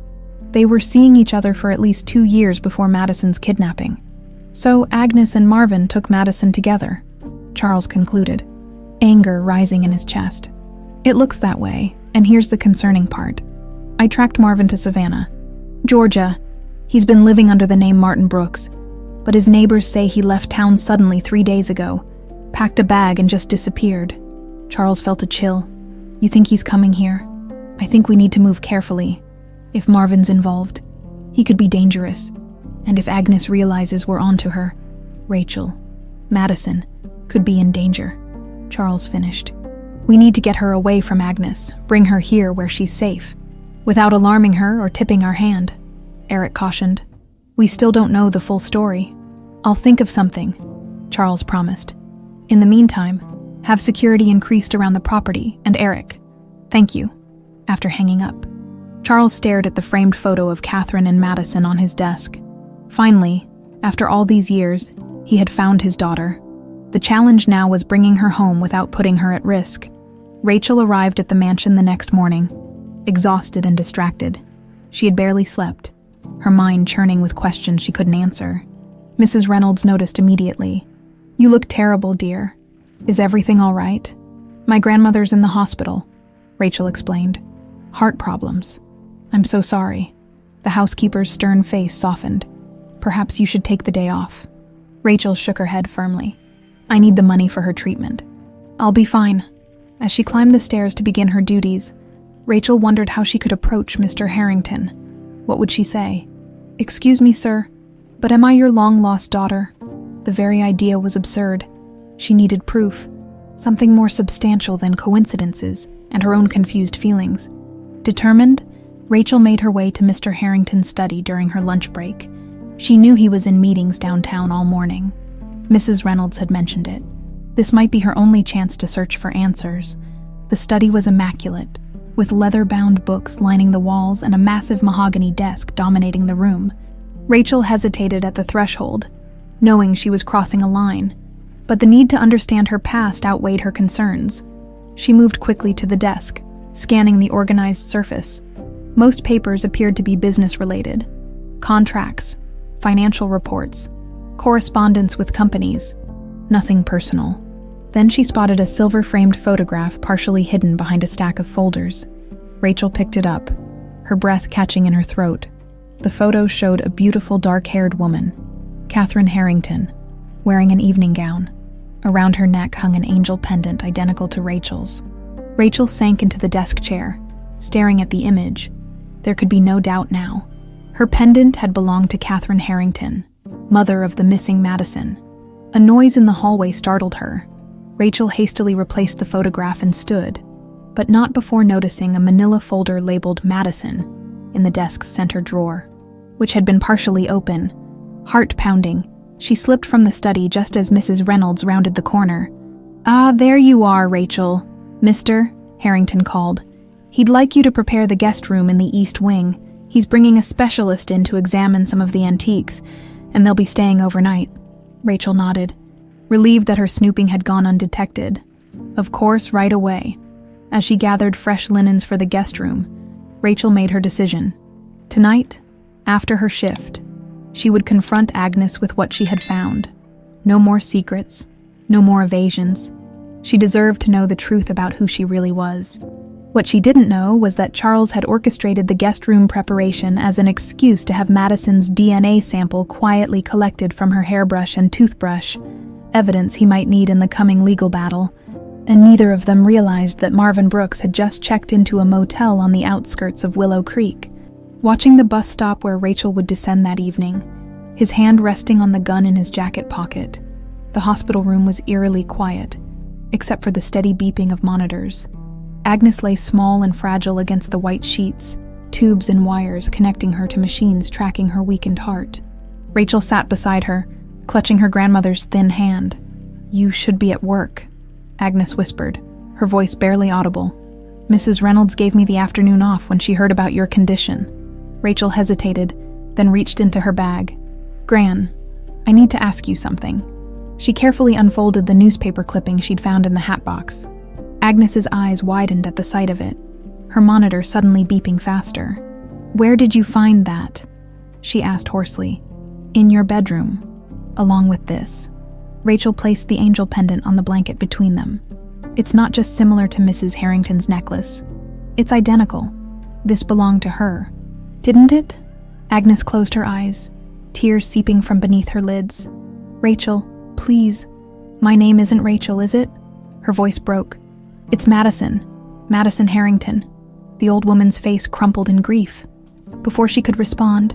They were seeing each other for at least 2 years before Madison's kidnapping. So Agnes and Marvin took Madison together, Charles concluded, anger rising in his chest. It looks that way, and here's the concerning part. I tracked Marvin to Savannah, Georgia. He's been living under the name Martin Brooks, but his neighbors say he left town suddenly 3 days ago, packed a bag and just disappeared. Charles felt a chill. You think he's coming here? I think we need to move carefully. If Marvin's involved, he could be dangerous. And if Agnes realizes we're onto her, Rachel, Madison, could be in danger. Charles finished. We need to get her away from Agnes, bring her here where she's safe, without alarming her or tipping our hand, Eric cautioned. We still don't know the full story. I'll think of something, Charles promised. In the meantime, have security increased around the property, and Eric, thank you. After hanging up, Charles stared at the framed photo of Catherine and Madison on his desk. Finally, after all these years, he had found his daughter. The challenge now was bringing her home without putting her at risk. Rachel arrived at the mansion the next morning, exhausted and distracted. She had barely slept, her mind churning with questions she couldn't answer. Mrs. Reynolds noticed immediately. You look terrible, dear. Is everything all right? My grandmother's in the hospital, Rachel explained. Heart problems. I'm so sorry. The housekeeper's stern face softened. Perhaps you should take the day off. Rachel shook her head firmly. I need the money for her treatment. I'll be fine. As she climbed the stairs to begin her duties, Rachel wondered how she could approach Mr. Harrington. What would she say? Excuse me, sir, but am I your long-lost daughter? The very idea was absurd. She needed proof, something more substantial than coincidences and her own confused feelings. Determined, Rachel made her way to Mr. Harrington's study during her lunch break. She knew he was in meetings downtown all morning. Mrs. Reynolds had mentioned it. This might be her only chance to search for answers. The study was immaculate, with leather-bound books lining the walls and a massive mahogany desk dominating the room. Rachel hesitated at the threshold, knowing she was crossing a line, but the need to understand her past outweighed her concerns. She moved quickly to the desk, scanning the organized surface. Most papers appeared to be business-related. Contracts, financial reports, correspondence with companies. Nothing personal. Then she spotted a silver-framed photograph partially hidden behind a stack of folders. Rachel picked it up, her breath catching in her throat. The photo showed a beautiful dark-haired woman, Catherine Harrington, wearing an evening gown. Around her neck hung an angel pendant identical to Rachel's. Rachel sank into the desk chair, staring at the image. There could be no doubt now. Her pendant had belonged to Catherine Harrington, mother of the missing Madison. A noise in the hallway startled her. Rachel hastily replaced the photograph and stood, but not before noticing a manila folder labeled Madison in the desk's center drawer, which had been partially open. Heart pounding, she slipped from the study just as Mrs. Reynolds rounded the corner. "Ah, there you are, Rachel," Mr. Harrington called. "He'd like you to prepare the guest room in the east wing. He's bringing a specialist in to examine some of the antiques, and they'll be staying overnight." Rachel nodded, relieved that her snooping had gone undetected. Of course, right away. As she gathered fresh linens for the guest room, Rachel made her decision. Tonight, after her shift, she would confront Agnes with what she had found. No more secrets, no more evasions. She deserved to know the truth about who she really was. What she didn't know was that Charles had orchestrated the guest room preparation as an excuse to have Madison's DNA sample quietly collected from her hairbrush and toothbrush, evidence he might need in the coming legal battle, and neither of them realized that Marvin Brooks had just checked into a motel on the outskirts of Willow Creek. Watching the bus stop where Rachel would descend that evening, his hand resting on the gun in his jacket pocket, the hospital room was eerily quiet, except for the steady beeping of monitors. Agnes lay small and fragile against the white sheets, tubes and wires connecting her to machines tracking her weakened heart. Rachel sat beside her, clutching her grandmother's thin hand. "You should be at work," Agnes whispered, her voice barely audible. "Mrs. Reynolds gave me the afternoon off when she heard about your condition." Rachel hesitated, then reached into her bag. "Gran, I need to ask you something." She carefully unfolded the newspaper clipping she'd found in the hat box. Agnes's eyes widened at the sight of it, her monitor suddenly beeping faster. "Where did you find that?" she asked hoarsely. "In your bedroom, along with this." Rachel placed the angel pendant on the blanket between them. "It's not just similar to Mrs. Harrington's necklace. It's identical. This belonged to her. Didn't it?" Agnes closed her eyes, tears seeping from beneath her lids. "Rachel, please. My name isn't Rachel, is it?" Her voice broke. "It's Madison. Madison Harrington." The old woman's face crumpled in grief. Before she could respond,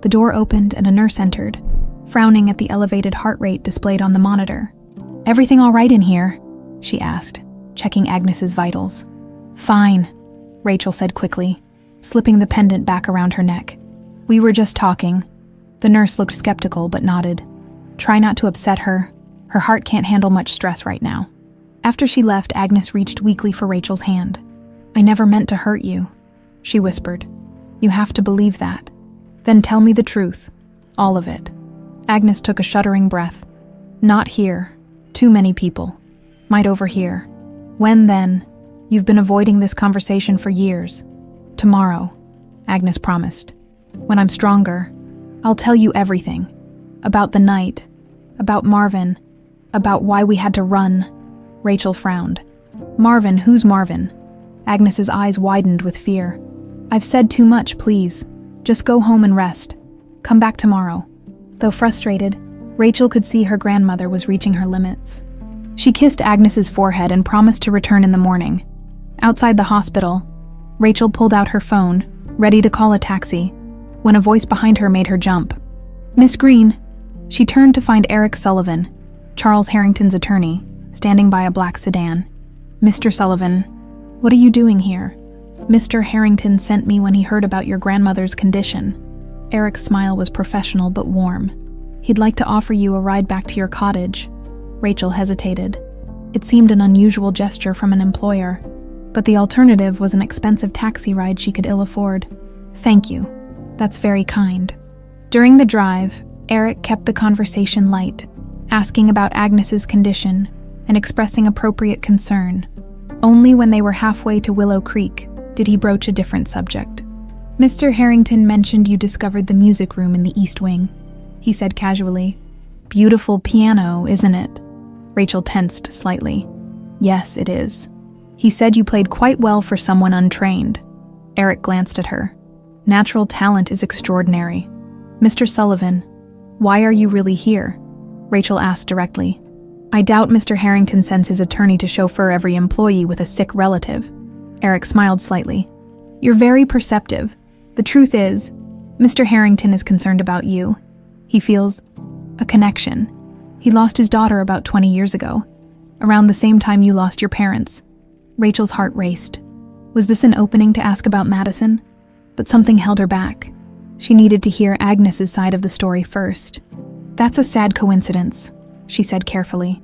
the door opened and a nurse entered, frowning at the elevated heart rate displayed on the monitor. "Everything all right in here?" she asked, checking Agnes's vitals. "Fine," Rachel said quickly, slipping the pendant back around her neck. "We were just talking." The nurse looked skeptical but nodded. "Try not to upset her. Her heart can't handle much stress right now." After she left, Agnes reached weakly for Rachel's hand. "I never meant to hurt you," she whispered. "You have to believe that. Then tell me the truth. All of it." Agnes took a shuddering breath. "Not here. Too many people. Might overhear." "When then? You've been avoiding this conversation for years." "Tomorrow," Agnes promised. "When I'm stronger, I'll tell you everything. About the night, about Marvin, about why we had to run." Rachel frowned. "Marvin, who's Marvin?" Agnes's eyes widened with fear. "I've said too much, please. Just go home and rest. Come back tomorrow." Though frustrated, Rachel could see her grandmother was reaching her limits. She kissed Agnes's forehead and promised to return in the morning. Outside the hospital, Rachel pulled out her phone, ready to call a taxi, when a voice behind her made her jump. "Miss Green." She turned to find Eric Sullivan, Charles Harrington's attorney, standing by a black sedan. "Mr. Sullivan, what are you doing here?" "Mr. Harrington sent me when he heard about your grandmother's condition." Eric's smile was professional but warm. "He'd like to offer you a ride back to your cottage." Rachel hesitated. It seemed an unusual gesture from an employer, but the alternative was an expensive taxi ride she could ill afford. "Thank you. That's very kind." During the drive, Eric kept the conversation light, asking about Agnes's condition and expressing appropriate concern. Only when they were halfway to Willow Creek did he broach a different subject. Mr. Harrington mentioned you discovered the music room in the East Wing, he said casually. Beautiful piano, isn't it? Rachel tensed slightly. Yes, it is. He said you played quite well for someone untrained. Eric glanced at her. Natural talent is extraordinary. Mr. Sullivan, why are you really here? Rachel asked directly. I doubt Mr. Harrington sends his attorney to chauffeur every employee with a sick relative. Eric smiled slightly. You're very perceptive. The truth is, Mr. Harrington is concerned about you. He feels a connection. He lost his daughter about 20 years ago, around the same time you lost your parents. Rachel's heart raced. Was this an opening to ask about Madison? But something held her back. She needed to hear Agnes's side of the story first. That's a sad coincidence, she said carefully.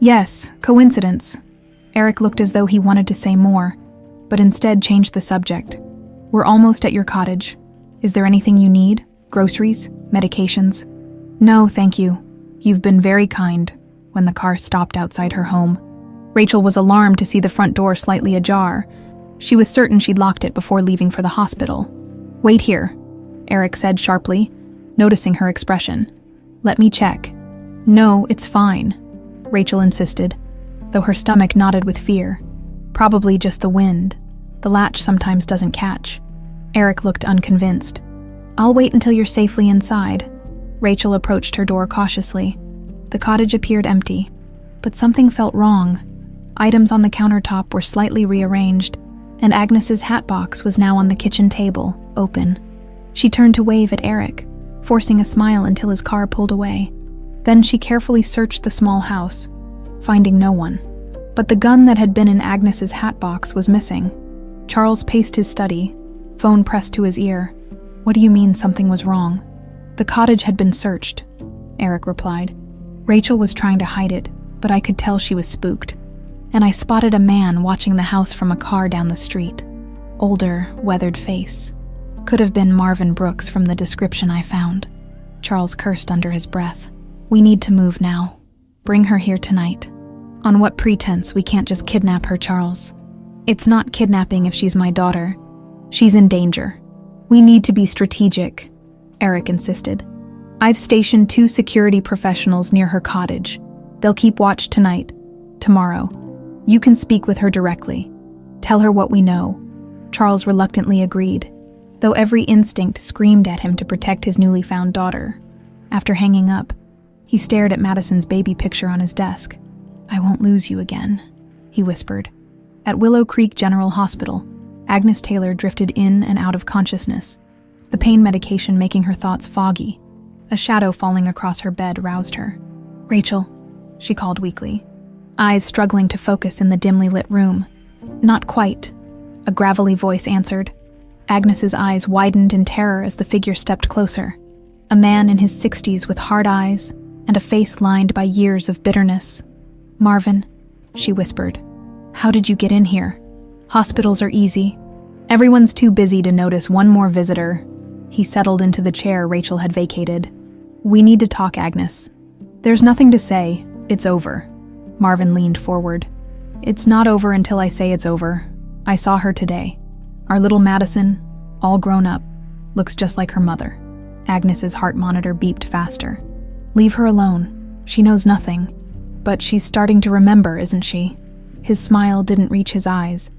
Yes, coincidence. Eric looked as though he wanted to say more, but instead changed the subject. We're almost at your cottage. Is there anything you need? Groceries? Medications? No, thank you. You've been very kind, when the car stopped outside her home. Rachel was alarmed to see the front door slightly ajar. She was certain she'd locked it before leaving for the hospital. Wait here, Eric said sharply, noticing her expression. Let me check. No, it's fine, Rachel insisted, though her stomach knotted with fear. Probably just the wind. The latch sometimes doesn't catch. Eric looked unconvinced. I'll wait until you're safely inside. Rachel approached her door cautiously. The cottage appeared empty, but something felt wrong. Items on the countertop were slightly rearranged, and Agnes's hat box was now on the kitchen table, open. She turned to wave at Eric, forcing a smile until his car pulled away. Then she carefully searched the small house, finding no one. But the gun that had been in Agnes's hat box was missing. Charles paced his study, phone pressed to his ear. What do you mean something was wrong? The cottage had been searched, Eric replied. Rachel was trying to hide it, but I could tell she was spooked. And I spotted a man watching the house from a car down the street. Older, weathered face. Could have been Marvin Brooks from the description I found. Charles cursed under his breath. We need to move now. Bring her here tonight. On what pretense? We can't just kidnap her, Charles. It's not kidnapping if she's my daughter. She's in danger. We need to be strategic, Eric insisted. I've stationed 2 security professionals near her cottage. They'll keep watch tonight, tomorrow. You can speak with her directly. Tell her what we know. Charles reluctantly agreed, though every instinct screamed at him to protect his newly found daughter. After hanging up, he stared at Madison's baby picture on his desk. I won't lose you again, he whispered. At Willow Creek General Hospital, Agnes Taylor drifted in and out of consciousness, the pain medication making her thoughts foggy. A shadow falling across her bed roused her. Rachel, she called weakly, eyes struggling to focus in the dimly lit room. Not quite, a gravelly voice answered. Agnes's eyes widened in terror as the figure stepped closer. A man in his 60s with hard eyes and a face lined by years of bitterness. Marvin, she whispered, how did you get in here? Hospitals are easy. Everyone's too busy to notice one more visitor. He settled into the chair Rachel had vacated. We need to talk, Agnes. There's nothing to say. It's over. Marvin leaned forward. It's not over until I say it's over. I saw her today. Our little Madison, all grown up, looks just like her mother. Agnes's heart monitor beeped faster. Leave her alone. She knows nothing. But she's starting to remember, isn't she? His smile didn't reach his eyes.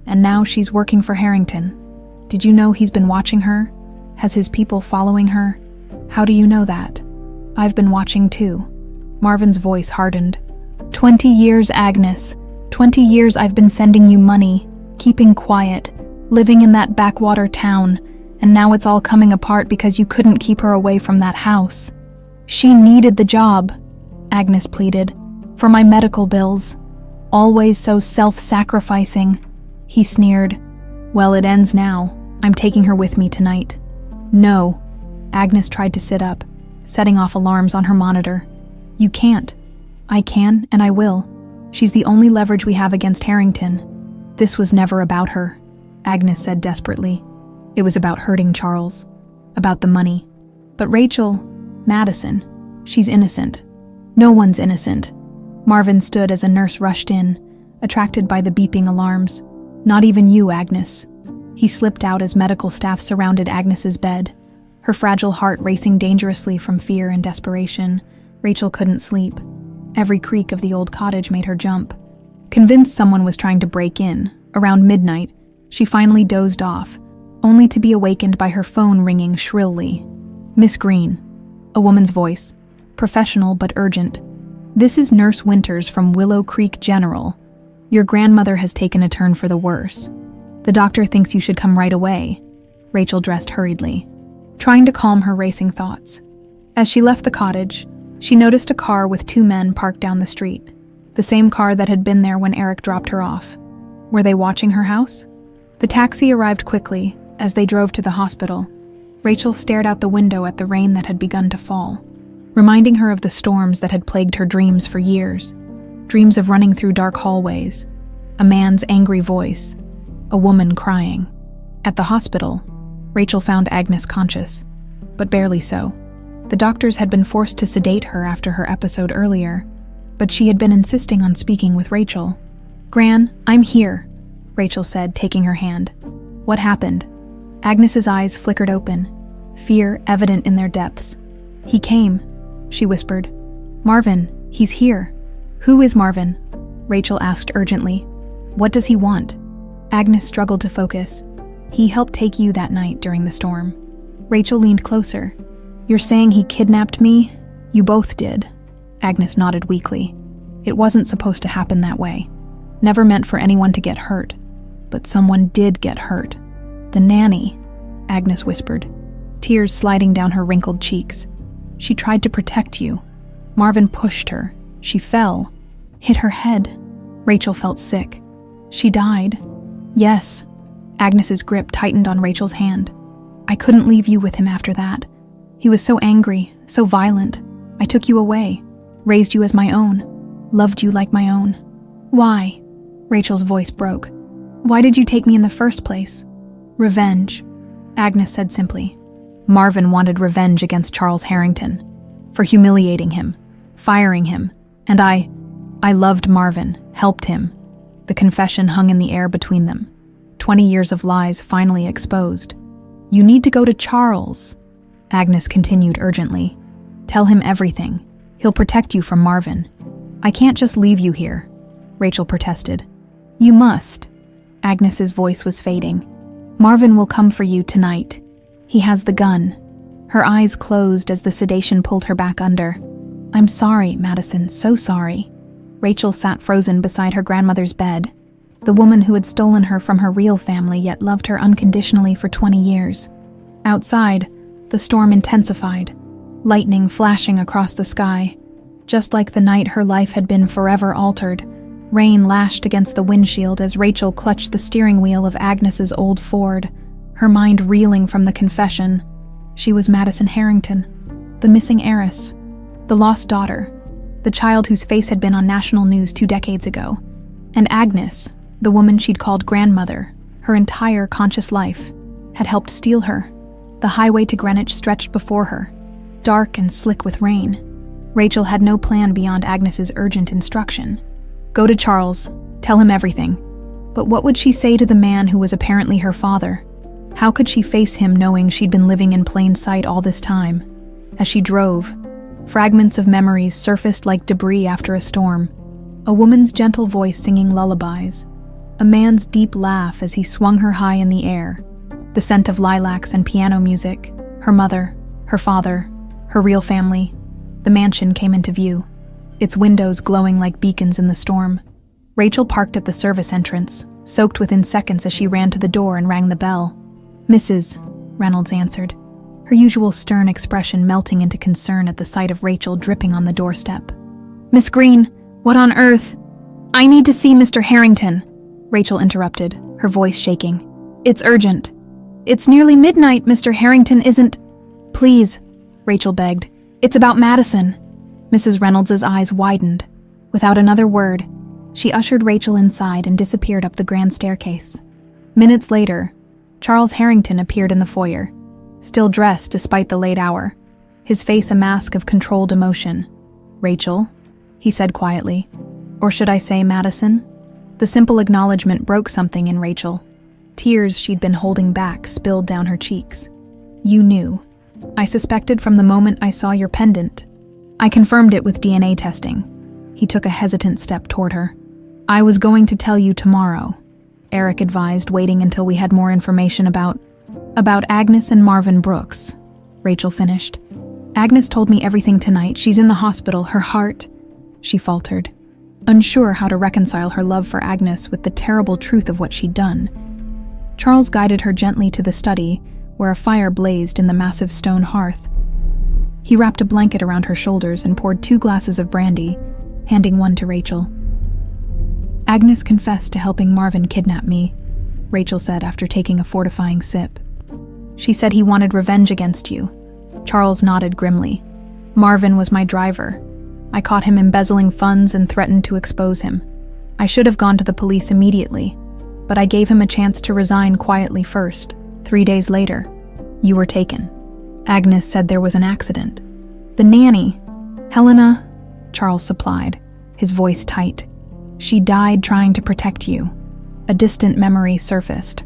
And now she's working for Harrington. Did you know he's been watching her? Has his people following her? How do you know that? I've been watching too. Marvin's voice hardened. 20 years, Agnes. 20 years I've been sending you money, keeping quiet, living in that backwater town, and now it's all coming apart because you couldn't keep her away from that house. She needed the job, Agnes pleaded, for my medical bills. Always so self-sacrificing. He sneered. Well, it ends now. I'm taking her with me tonight. No. Agnes tried to sit up, setting off alarms on her monitor. You can't. I can, and I will. She's the only leverage we have against Harrington. This was never about her, Agnes said desperately. It was about hurting Charles. About the money. But Rachel, Madison, she's innocent. No one's innocent. Marvin stood as a nurse rushed in, attracted by the beeping alarms. Not even you, Agnes. He slipped out as medical staff surrounded Agnes's bed. Her fragile heart racing dangerously from fear and desperation, Rachel couldn't sleep. Every creak of the old cottage made her jump. Convinced someone was trying to break in, around midnight, she finally dozed off, only to be awakened by her phone ringing shrilly. "Miss Green," a woman's voice, professional but urgent. "This is Nurse Winters from Willow Creek General. Your grandmother has taken a turn for the worse. The doctor thinks you should come right away." Rachel dressed hurriedly, trying to calm her racing thoughts. As she left the cottage, she noticed a car with 2 men parked down the street, the same car that had been there when Eric dropped her off. Were they watching her house? The taxi arrived quickly. As they drove to the hospital, Rachel stared out the window at the rain that had begun to fall, reminding her of the storms that had plagued her dreams for years. Dreams of running through dark hallways, a man's angry voice, a woman crying. At the hospital, Rachel found Agnes conscious, but barely so. The doctors had been forced to sedate her after her episode earlier, but she had been insisting on speaking with Rachel. "Gran, I'm here," Rachel said, taking her hand. "What happened?" Agnes's eyes flickered open, fear evident in their depths. "He came," she whispered. "Marvin, he's here." "Who is Marvin?" Rachel asked urgently. "What does he want?" Agnes struggled to focus. "He helped take you that night during the storm." Rachel leaned closer. "You're saying he kidnapped me? You both did." Agnes nodded weakly. "It wasn't supposed to happen that way. Never meant for anyone to get hurt. But someone did get hurt. The nanny," Agnes whispered, tears sliding down her wrinkled cheeks. "She tried to protect you. Marvin pushed her. She fell, hit her head." Rachel felt sick. "She died?" "Yes." Agnes's grip tightened on Rachel's hand. "I couldn't leave you with him after that. He was so angry, so violent. I took you away, raised you as my own, loved you like my own." "Why?" Rachel's voice broke. "Why did you take me in the first place?" "Revenge," Agnes said simply. Marvin wanted revenge against Charles Harrington, for humiliating him, firing him, and I loved Marvin, helped him. The confession hung in the air between them. 20 years of lies finally exposed. "You need to go to Charles," Agnes continued urgently. "Tell him everything. He'll protect you from Marvin." "I can't just leave you here," Rachel protested. "You must." Agnes's voice was fading. "Marvin will come for you tonight. He has the gun." Her eyes closed as the sedation pulled her back under. "I'm sorry, Madison, so sorry." Rachel sat frozen beside her grandmother's bed, the woman who had stolen her from her real family yet loved her unconditionally for 20 years. Outside, the storm intensified, lightning flashing across the sky. Just like the night her life had been forever altered, rain lashed against the windshield as Rachel clutched the steering wheel of Agnes's old Ford, her mind reeling from the confession. She was Madison Harrington, the missing heiress, the lost daughter, the child whose face had been on national news 2 decades ago. And Agnes, the woman she'd called grandmother, her entire conscious life, had helped steal her. The highway to Greenwich stretched before her, dark and slick with rain. Rachel had no plan beyond Agnes's urgent instruction. Go to Charles, tell him everything. But what would she say to the man who was apparently her father? How could she face him knowing she'd been living in plain sight all this time? As she drove, fragments of memories surfaced like debris after a storm. A woman's gentle voice singing lullabies. A man's deep laugh as he swung her high in the air. The scent of lilacs and piano music. Her mother, her father, her real family. The mansion came into view, its windows glowing like beacons in the storm. Rachel parked at the service entrance, soaked within seconds as she ran to the door and rang the bell. "Mrs." Reynolds answered, her usual stern expression melting into concern at the sight of Rachel dripping on the doorstep. "Miss Green, what on earth?" "I need to see Mr. Harrington," Rachel interrupted, her voice shaking. "It's urgent." "It's nearly midnight, Mr. Harrington isn't—" "Please," Rachel begged. "It's about Madison." Mrs. Reynolds' eyes widened. Without another word, she ushered Rachel inside and disappeared up the grand staircase. Minutes later, Charles Harrington appeared in the foyer, still dressed despite the late hour, his face a mask of controlled emotion. "Rachel," he said quietly. "Or should I say Madison?" The simple acknowledgement broke something in Rachel. Tears she'd been holding back spilled down her cheeks. "You knew. I suspected from the moment I saw your pendant. I confirmed it with DNA testing." He took a hesitant step toward her. "I was going to tell you tomorrow," Eric advised, waiting until we had more information about Agnes and Marvin Brooks. Rachel finished. "Agnes told me everything tonight. She's in the hospital. Her heart," she faltered, unsure how to reconcile her love for Agnes with the terrible truth of what she'd done. Charles guided her gently to the study, where a fire blazed in the massive stone hearth. He wrapped a blanket around her shoulders and poured 2 glasses of brandy, handing one to Rachel. "Agnes confessed to helping Marvin kidnap me," Rachel said after taking a fortifying sip. "She said he wanted revenge against you." Charles nodded grimly. "Marvin was my driver. I caught him embezzling funds and threatened to expose him. I should have gone to the police immediately, but I gave him a chance to resign quietly first. 3 days later, you were taken. Agnes said there was an accident. The nanny, Helena," Charles supplied, his voice tight. "She died trying to protect you." A distant memory surfaced.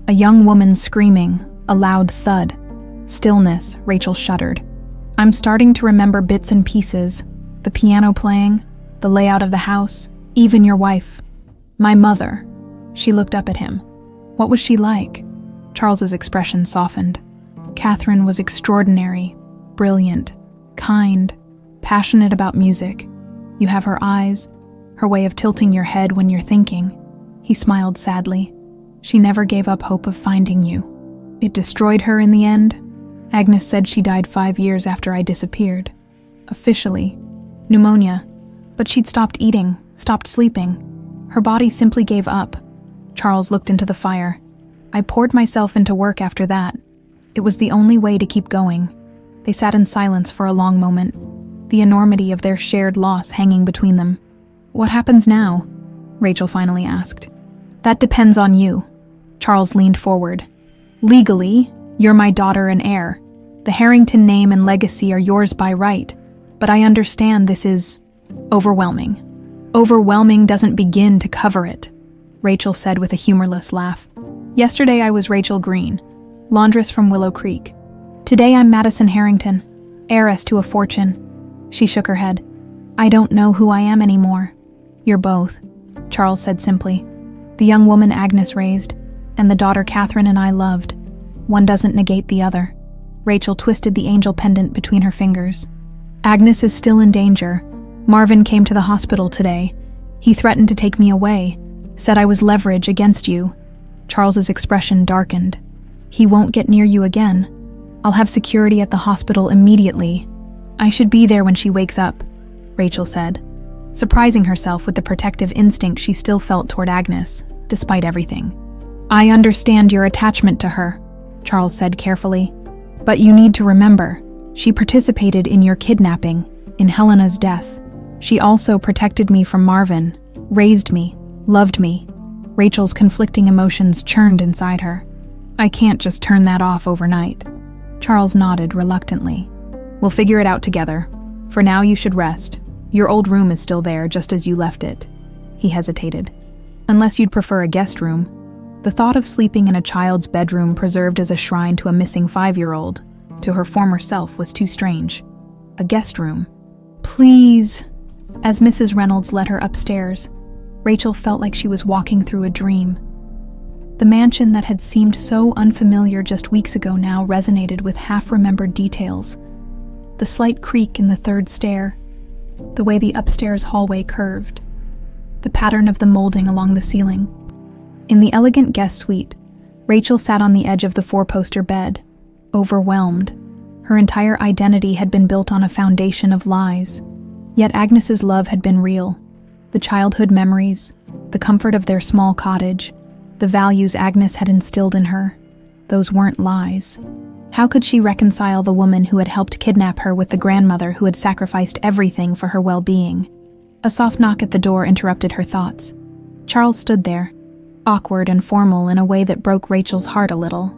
A young woman screaming, a loud thud. Stillness, Rachel shuddered. "I'm starting to remember bits and pieces. The piano playing, the layout of the house, even your wife. My mother." She looked up at him. "What was she like?" Charles's expression softened. "Catherine was extraordinary, brilliant, kind, passionate about music. You have her eyes, her way of tilting your head when you're thinking." He smiled sadly. "She never gave up hope of finding you. It destroyed her in the end." Agnes said she died 5 years after I disappeared. Officially, pneumonia. But she'd stopped eating, stopped sleeping. Her body simply gave up. Charles looked into the fire. "I poured myself into work after that. It was the only way to keep going." They sat in silence for a long moment, the enormity of their shared loss hanging between them. "What happens now?" Rachel finally asked. "That depends on you." Charles leaned forward. "Legally, you're my daughter and heir. The Harrington name and legacy are yours by right, but I understand this is overwhelming. Overwhelming doesn't begin to cover it," Rachel said with a humorless laugh. "Yesterday I was Rachel Green, laundress from Willow Creek. Today I'm Madison Harrington, heiress to a fortune." She shook her head. "I don't know who I am anymore." "You're both," Charles said simply. "The young woman Agnes raised, and the daughter Catherine and I loved. One doesn't negate the other." Rachel twisted the angel pendant between her fingers. "Agnes is still in danger. Marvin came to the hospital today. He threatened to take me away, said I was leverage against you." Charles's expression darkened. "He won't get near you again. I'll have security at the hospital immediately. I should be there when she wakes up," Rachel said, surprising herself with the protective instinct she still felt toward Agnes, despite everything. "I understand your attachment to her," Charles said carefully, "but you need to remember, she participated in your kidnapping, in Helena's death. She also protected me from Marvin, raised me, loved me." Rachel's conflicting emotions churned inside her. "I can't just turn that off overnight." Charles nodded reluctantly. "We'll figure it out together. For now you should rest. Your old room is still there, just as you left it." He hesitated. "Unless you'd prefer a guest room." The thought of sleeping in a child's bedroom preserved as a shrine to a missing 5-year-old, to her former self, was too strange. A guest room. "Please." As Mrs. Reynolds led her upstairs, Rachel felt like she was walking through a dream. The mansion that had seemed so unfamiliar just weeks ago now resonated with half-remembered details. The slight creak in the 3rd stair, the way the upstairs hallway curved, the pattern of the molding along the ceiling. In the elegant guest suite, Rachel sat on the edge of the 4-poster bed, overwhelmed. Her entire identity had been built on a foundation of lies. Yet Agnes's love had been real. The childhood memories, the comfort of their small cottage, the values Agnes had instilled in her, those weren't lies. How could she reconcile the woman who had helped kidnap her with the grandmother who had sacrificed everything for her well-being? A soft knock at the door interrupted her thoughts. Charles stood there, awkward and formal in a way that broke Rachel's heart a little.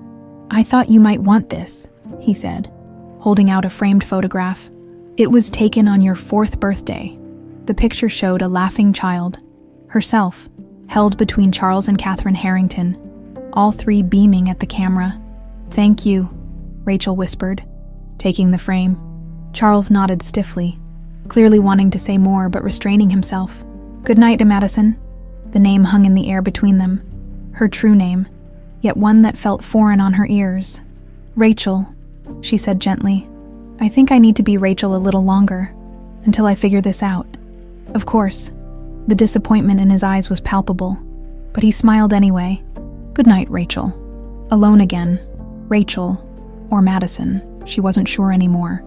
"I thought you might want this," he said, holding out a framed photograph. "It was taken on your 4th birthday." The picture showed a laughing child, herself, held between Charles and Catherine Harrington. all three beaming at the camera. "Thank you," Rachel whispered, taking the frame. Charles nodded stiffly, clearly wanting to say more but restraining himself. "Good night, Madison." The name hung in the air between them, her true name, yet one that felt foreign on her ears. "Rachel," she said gently. "I think I need to be Rachel a little longer, until I figure this out." Of course, the disappointment in his eyes was palpable, but he smiled anyway. "Good night, Rachel." Alone again, Rachel, or Madison, she wasn't sure anymore,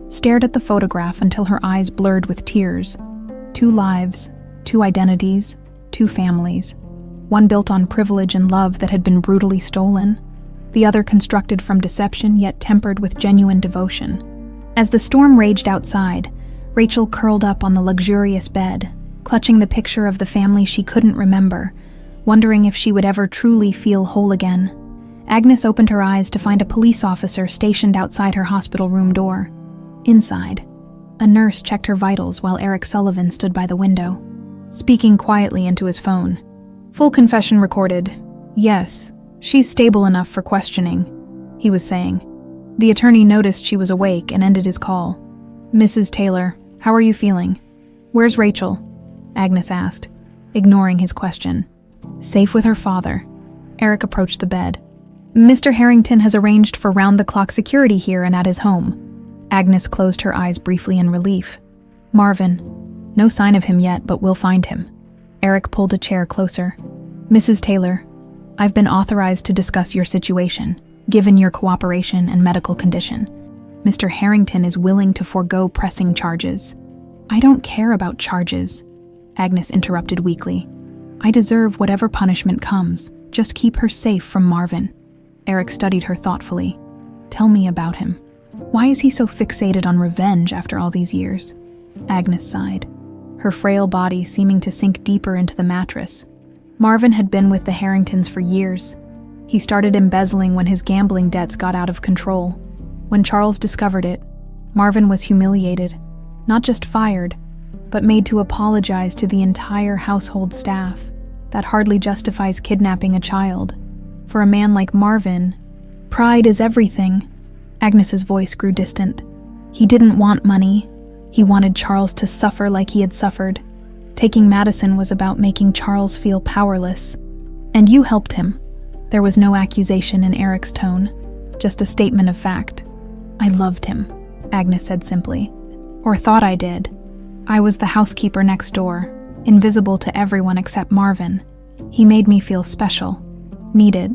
stared at the photograph until her eyes blurred with tears. 2 lives, 2 identities, 2 families. One built on privilege and love that had been brutally stolen, the other constructed from deception yet tempered with genuine devotion. As the storm raged outside, Rachel curled up on the luxurious bed, clutching the picture of the family she couldn't remember, wondering if she would ever truly feel whole again. Agnes opened her eyes to find a police officer stationed outside her hospital room door. Inside, a nurse checked her vitals while Eric Sullivan stood by the window, speaking quietly into his phone. "Full confession recorded. Yes, she's stable enough for questioning," he was saying. The attorney noticed she was awake and ended his call. "Mrs. Taylor, how are you feeling?" "Where's Rachel?" Agnes asked, ignoring his question. "Safe with her father." Eric approached the bed. "Mr. Harrington has arranged for round-the-clock security here and at his home." Agnes closed her eyes briefly in relief. "Marvin. No sign of him yet, but we'll find him." Eric pulled a chair closer. "Mrs. Taylor, I've been authorized to discuss your situation, given your cooperation and medical condition. Mr. Harrington is willing to forego pressing charges." "I don't care about charges," Agnes interrupted weakly. "I deserve whatever punishment comes. Just keep her safe from Marvin." Eric studied her thoughtfully. "Tell me about him. Why is he so fixated on revenge after all these years?" Agnes sighed, her frail body seeming to sink deeper into the mattress. Marvin had been with the Harringtons for years. He started embezzling when his gambling debts got out of control. When Charles discovered it, Marvin was humiliated, not just fired, but made to apologize to the entire household staff. That hardly justifies kidnapping a child. For a man like Marvin, pride is everything. Agnes's voice grew distant. He didn't want money. He wanted Charles to suffer like he had suffered. Taking Madison was about making Charles feel powerless. "And you helped him." There was no accusation in Eric's tone, just a statement of fact. "I loved him," Agnes said simply. "Or thought I did. I was the housekeeper next door, invisible to everyone except Marvin. He made me feel special, needed.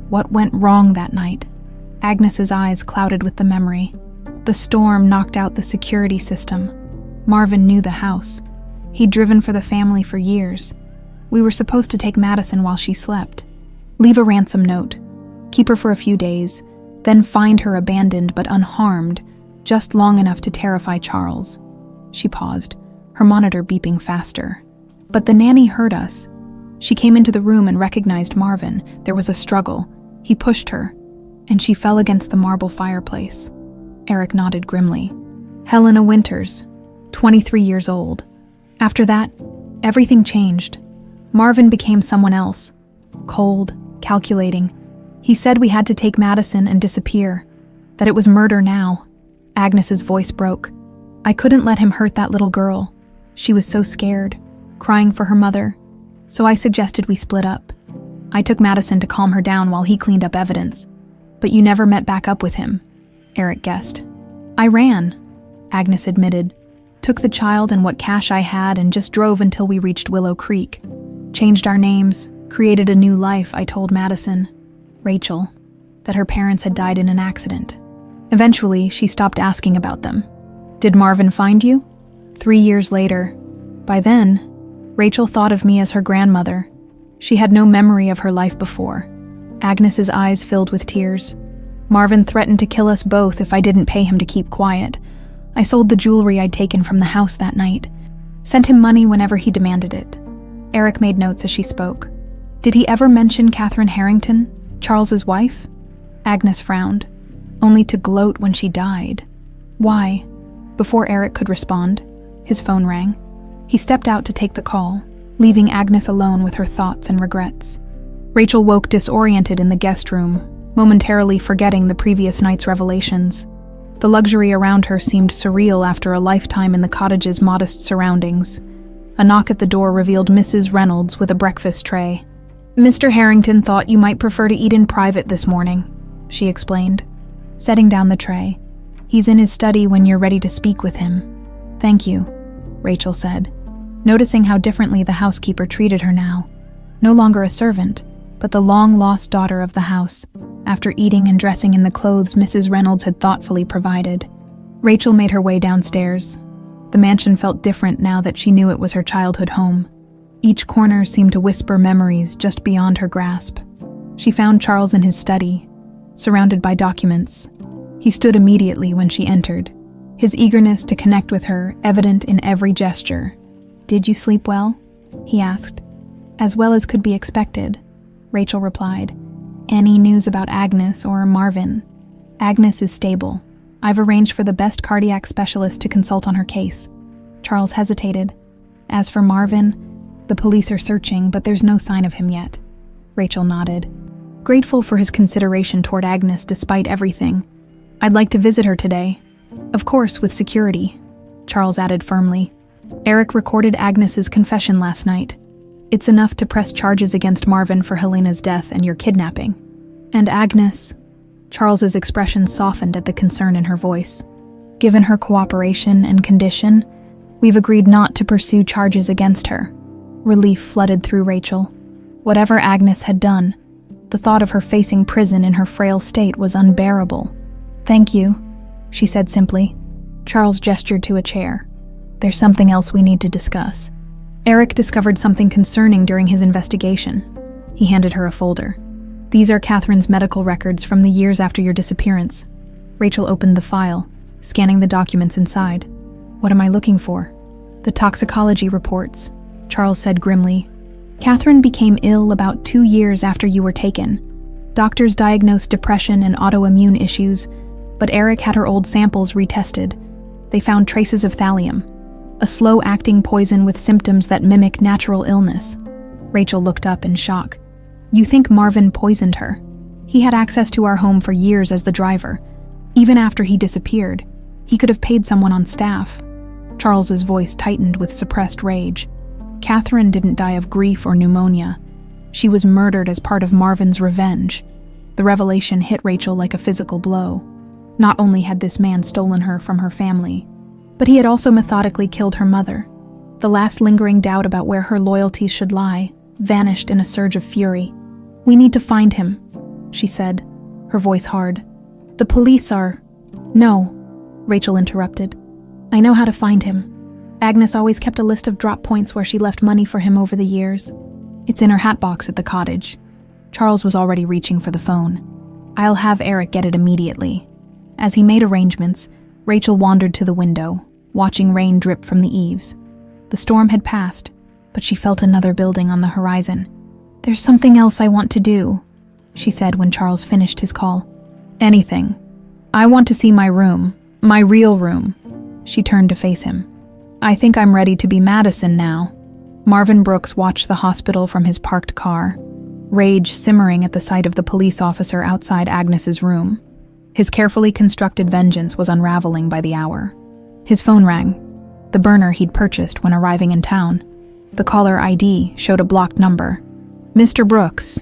What went wrong that night?" Agnes's eyes clouded with the memory. The storm knocked out the security system. Marvin knew the house. He'd driven for the family for years. We were supposed to take Madison while she slept. Leave a ransom note. Keep her for a few days, then find her abandoned but unharmed, just long enough to terrify Charles. She paused, her monitor beeping faster. But the nanny heard us. She came into the room and recognized Marvin. There was a struggle. He pushed her, and she fell against the marble fireplace. Eric nodded grimly. Helena Winters, 23 years old. After that, everything changed. Marvin became someone else. Cold, calculating. He said we had to take Madison and disappear, that it was murder now. Agnes's voice broke. I couldn't let him hurt that little girl. She was so scared, crying for her mother. So I suggested we split up. I took Madison to calm her down while he cleaned up evidence. But you never met back up with him, Eric guessed. I ran, Agnes admitted. Took the child and what cash I had and just drove until we reached Willow Creek. Changed our names, created a new life, I told Madison, Rachel, that her parents had died in an accident. Eventually, she stopped asking about them. Did Marvin find you? 3 years later. By then, Rachel thought of me as her grandmother. She had no memory of her life before. Agnes's eyes filled with tears. Marvin threatened to kill us both if I didn't pay him to keep quiet. I sold the jewelry I'd taken from the house that night. Sent him money whenever he demanded it. Eric made notes as she spoke. Did he ever mention Catherine Harrington, Charles's wife? Agnes frowned, only to gloat when she died. Why? Before Eric could respond, his phone rang. He stepped out to take the call, leaving Agnes alone with her thoughts and regrets. Rachel woke disoriented in the guest room, momentarily forgetting the previous night's revelations. The luxury around her seemed surreal after a lifetime in the cottage's modest surroundings. A knock at the door revealed Mrs. Reynolds with a breakfast tray. "Mr. Harrington thought you might prefer to eat in private this morning," she explained, setting down the tray. "He's in his study when you're ready to speak with him." "Thank you," Rachel said, noticing how differently the housekeeper treated her now. No longer a servant, but the long-lost daughter of the house, after eating and dressing in the clothes Mrs. Reynolds had thoughtfully provided. Rachel made her way downstairs. The mansion felt different now that she knew it was her childhood home. Each corner seemed to whisper memories just beyond her grasp. She found Charles in his study, surrounded by documents. He stood immediately when she entered, his eagerness to connect with her evident in every gesture. "Did you sleep well?" he asked. "As well as could be expected," Rachel replied. "Any news about Agnes or Marvin?" "Agnes is stable. I've arranged for the best cardiac specialist to consult on her case." Charles hesitated. "As for Marvin, the police are searching, but there's no sign of him yet." Rachel nodded, grateful for his consideration toward Agnes despite everything. "I'd like to visit her today. Of course, with security," Charles added firmly. "Eric recorded Agnes's confession last night. It's enough to press charges against Marvin for Helena's death and your kidnapping. And Agnes," Charles's expression softened at the concern in her voice. "Given her cooperation and condition, we've agreed not to pursue charges against her." Relief flooded through Rachel. Whatever Agnes had done, the thought of her facing prison in her frail state was unbearable. "Thank you," she said simply. Charles gestured to a chair. "There's something else we need to discuss." Eric discovered something concerning during his investigation. He handed her a folder. "These are Catherine's medical records from the years after your disappearance." Rachel opened the file, scanning the documents inside. "What am I looking for?" "The toxicology reports," Charles said grimly. "Catherine became ill about 2 years after you were taken. Doctors diagnosed depression and autoimmune issues, but Eric had her old samples retested. They found traces of thallium, a slow-acting poison with symptoms that mimic natural illness." Rachel looked up in shock. "You think Marvin poisoned her? He had access to our home for years as the driver. Even after he disappeared, he could have paid someone on staff." Charles's voice tightened with suppressed rage. "Catherine didn't die of grief or pneumonia. She was murdered as part of Marvin's revenge." The revelation hit Rachel like a physical blow. Not only had this man stolen her from her family, but he had also methodically killed her mother. The last lingering doubt about where her loyalties should lie vanished in a surge of fury. "We need to find him," she said, her voice hard. "The police are—" "No," Rachel interrupted. "I know how to find him. Agnes always kept a list of drop points where she left money for him over the years. It's in her hatbox at the cottage." Charles was already reaching for the phone. "I'll have Eric get it immediately." As he made arrangements, Rachel wandered to the window, watching rain drip from the eaves. The storm had passed, but she felt another building on the horizon. "There's something else I want to do," she said when Charles finished his call. "Anything. I want to see my room, my real room." She turned to face him. "I think I'm ready to be Madison now." Marvin Brooks watched the hospital from his parked car, rage simmering at the sight of the police officer outside Agnes's room. His carefully constructed vengeance was unraveling by the hour. His phone rang, the burner he'd purchased when arriving in town. The caller ID showed a blocked number. "Mr. Brooks,"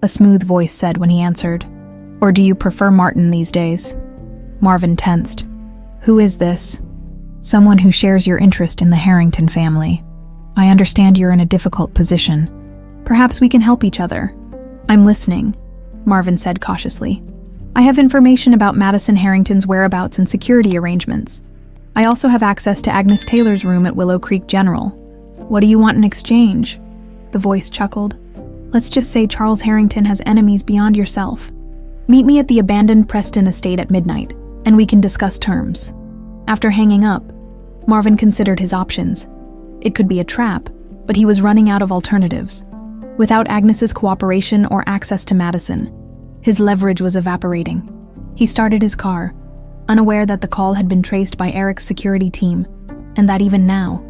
a smooth voice said when he answered. "Or do you prefer Martin these days?" Marvin tensed. "Who is this?" "Someone who shares your interest in the Harrington family. I understand you're in a difficult position. Perhaps we can help each other." "I'm listening," Marvin said cautiously. "I have information about Madison Harrington's whereabouts and security arrangements. I also have access to Agnes Taylor's room at Willow Creek General. What do you want in exchange?" The voice chuckled. "Let's just say Charles Harrington has enemies beyond yourself. Meet me at the abandoned Preston estate at midnight, and we can discuss terms." After hanging up, Marvin considered his options. It could be a trap, but he was running out of alternatives. Without Agnes's cooperation or access to Madison, his leverage was evaporating. He started his car, unaware that the call had been traced by Eric's security team, and that even now,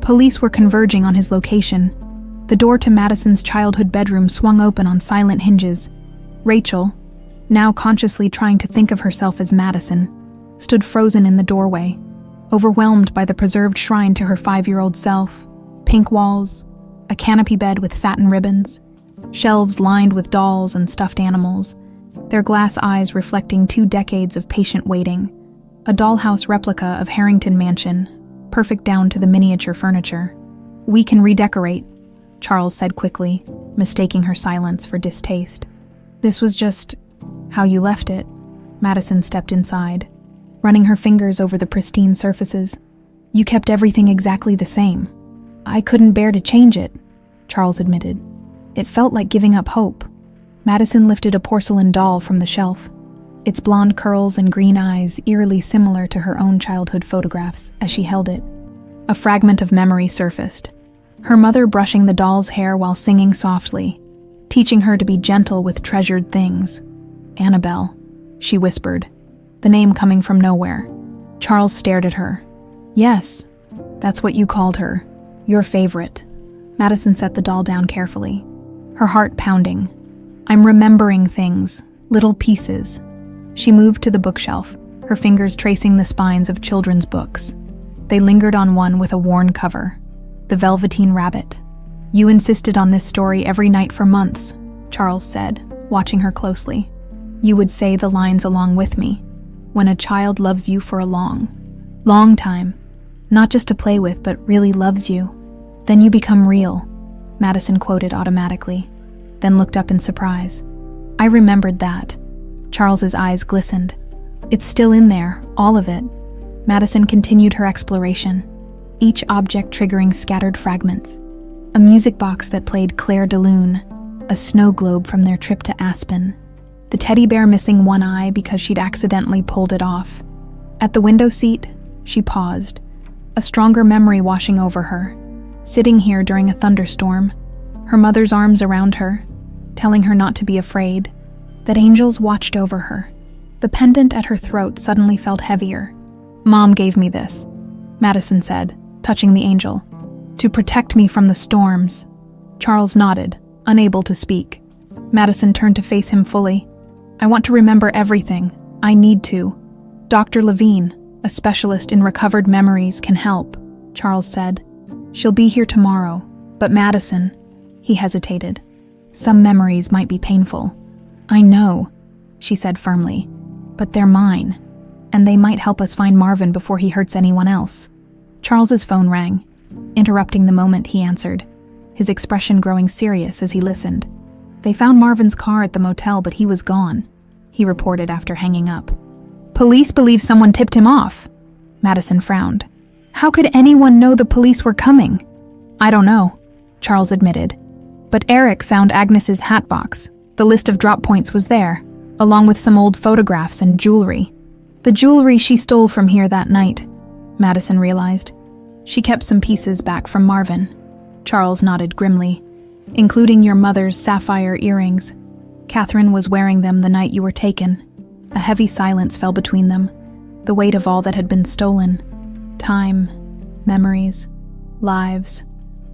police were converging on his location. The door to Madison's childhood bedroom swung open on silent hinges. Rachel, now consciously trying to think of herself as Madison, stood frozen in the doorway, overwhelmed by the preserved shrine to her 5-year-old self. Pink walls, a canopy bed with satin ribbons, shelves lined with dolls and stuffed animals, their glass eyes reflecting 2 decades of patient waiting, a dollhouse replica of Harrington Mansion, perfect down to the miniature furniture. "We can redecorate," Charles said quickly, mistaking her silence for distaste. "This was just how you left it." Madison stepped inside, running her fingers over the pristine surfaces. "You kept everything exactly the same." "I couldn't bear to change it," Charles admitted. "It felt like giving up hope." Madison lifted a porcelain doll from the shelf, its blonde curls and green eyes eerily similar to her own childhood photographs as she held it. A fragment of memory surfaced, her mother brushing the doll's hair while singing softly, teaching her to be gentle with treasured things. "Annabelle," she whispered, the name coming from nowhere. Charles stared at her. "Yes, that's what you called her. Your favorite." Madison set the doll down carefully, her heart pounding. "I'm remembering things, little pieces." She moved to the bookshelf, her fingers tracing the spines of children's books. They lingered on one with a worn cover, The Velveteen Rabbit. "You insisted on this story every night for months," Charles said, watching her closely. "You would say the lines along with me. When a child loves you for a long time, not just to play with, but really loves you, then you become real," Madison quoted automatically, then looked up in surprise. "I remembered that." Charles's eyes glistened. "It's still in there, all of it." Madison continued her exploration, each object triggering scattered fragments. A music box that played Claire de Lune, a snow globe from their trip to Aspen, the teddy bear missing one eye because she'd accidentally pulled it off. At the window seat, she paused, a stronger memory washing over her. Sitting here during a thunderstorm, her mother's arms around her, telling her not to be afraid, that angels watched over her. The pendant at her throat suddenly felt heavier. "Mom gave me this," Madison said, touching the angel, "to protect me from the storms." Charles nodded, unable to speak. Madison turned to face him fully. "I want to remember everything. I need to. Dr. Levine, a specialist in recovered memories, can help," Charles said. "She'll be here tomorrow, but Madison," he hesitated, "some memories might be painful." "I know," she said firmly, "but they're mine, and they might help us find Marvin before he hurts anyone else." Charles's phone rang. Interrupting the moment he answered, his expression growing serious as he listened. "They found Marvin's car at the motel, but he was gone," he reported after hanging up. "Police believe someone tipped him off." Madison frowned. "How could anyone know the police were coming?" "I don't know," Charles admitted. "But Eric found Agnes's hat box. The list of drop points was there, along with some old photographs and jewelry. The jewelry she stole from here that night," Madison realized. "She kept some pieces back from Marvin." Charles nodded grimly. "Including your mother's sapphire earrings. Catherine was wearing them the night you were taken." A heavy silence fell between them, the weight of all that had been stolen. Time, memories, lives,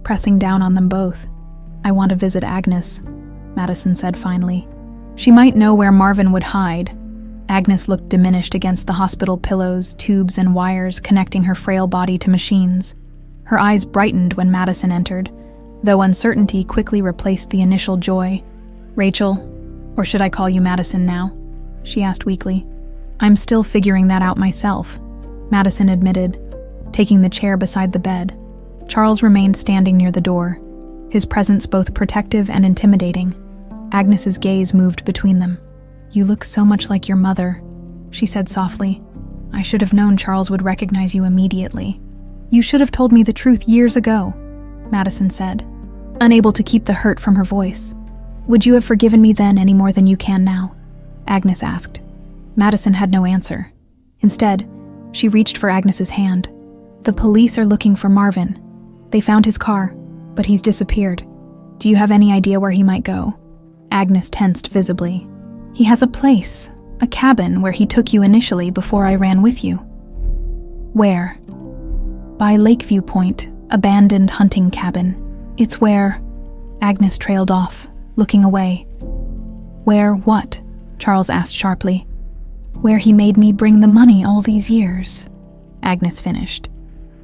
pressing down on them both. "I want to visit Agnes," Madison said finally. "She might know where Marvin would hide." Agnes looked diminished against the hospital pillows, tubes, and wires connecting her frail body to machines. Her eyes brightened when Madison entered, though uncertainty quickly replaced the initial joy. "Rachel, or should I call you Madison now?" she asked weakly. "I'm still figuring that out myself," Madison admitted, taking the chair beside the bed. Charles remained standing near the door, his presence both protective and intimidating. Agnes's gaze moved between them. "You look so much like your mother," she said softly. "I should have known Charles would recognize you immediately." "You should have told me the truth years ago," Madison said, unable to keep the hurt from her voice. "Would you have forgiven me then any more than you can now?" Agnes asked. Madison had no answer. Instead, she reached for Agnes's hand. "The police are looking for Marvin. They found his car, but he's disappeared. Do you have any idea where he might go?" Agnes tensed visibly. "He has a place, a cabin where he took you initially before I ran with you." "Where?" "By Lakeview Point, abandoned hunting cabin. It's where..." Agnes trailed off, looking away. Where what? Charles asked sharply. Where he made me bring the money all these years, Agnes finished,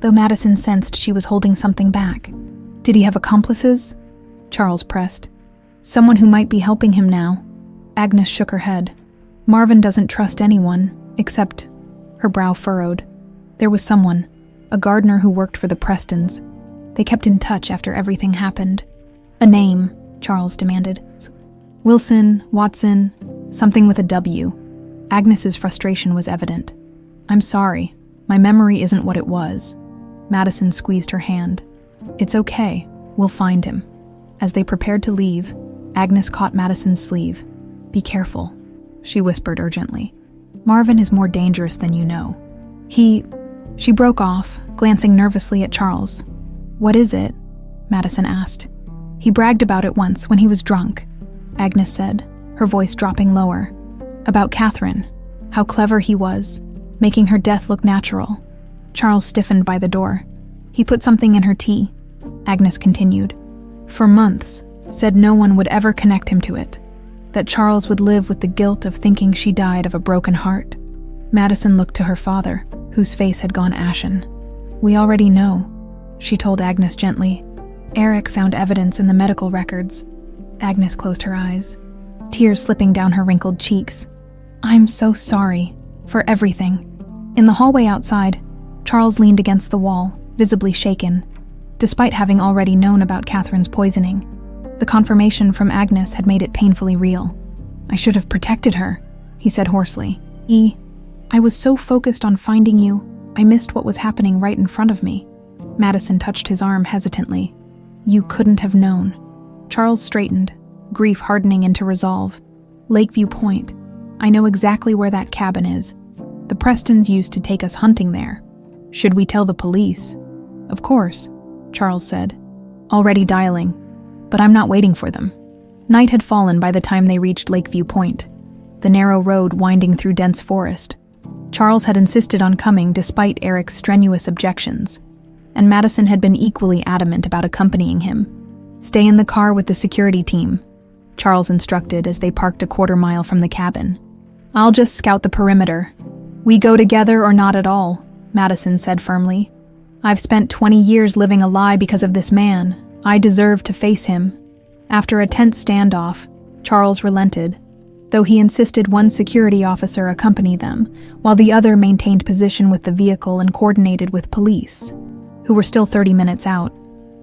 though Madison sensed she was holding something back. Did he have accomplices? Charles pressed. Someone who might be helping him now. Agnes shook her head. Marvin doesn't trust anyone, except... Her brow furrowed. There was someone, a gardener who worked for the Prestons. They kept in touch after everything happened. A name, Charles demanded. Wilson, Watson, something with a W. Agnes's frustration was evident. I'm sorry, my memory isn't what it was. Madison squeezed her hand. It's okay, we'll find him. As they prepared to leave, Agnes caught Madison's sleeve. Be careful, she whispered urgently. Marvin is more dangerous than you know. She broke off, glancing nervously at Charles. What is it? Madison asked. He bragged about it once when he was drunk, Agnes said, her voice dropping lower. About Catherine, how clever he was, making her death look natural. Charles stiffened by the door. He put something in her tea, Agnes continued. For months, said no one would ever connect him to it, that Charles would live with the guilt of thinking she died of a broken heart. Madison looked to her father, whose face had gone ashen. We already know, she told Agnes gently. Eric found evidence in the medical records. Agnes closed her eyes, tears slipping down her wrinkled cheeks. I'm so sorry for everything. In the hallway outside, Charles leaned against the wall, visibly shaken, despite having already known about Catherine's poisoning. The confirmation from Agnes had made it painfully real. I should have protected her, he said hoarsely. I was so focused on finding you, I missed what was happening right in front of me. Madison touched his arm hesitantly. You couldn't have known. Charles straightened, grief hardening into resolve. Lakeview Point. I know exactly where that cabin is. The Prestons used to take us hunting there. Should we tell the police? Of course, Charles said, already dialing. But I'm not waiting for them. Night had fallen by the time they reached Lakeview Point, the narrow road winding through dense forest. Charles had insisted on coming despite Eric's strenuous objections, and Madison had been equally adamant about accompanying him. Stay in the car with the security team, Charles instructed as they parked a quarter-mile from the cabin. I'll just scout the perimeter. We go together or not at all, Madison said firmly. I've spent 20 years living a lie because of this man. I deserve to face him. After a tense standoff, Charles relented, though he insisted one security officer accompany them, while the other maintained position with the vehicle and coordinated with police, who were still 30 minutes out.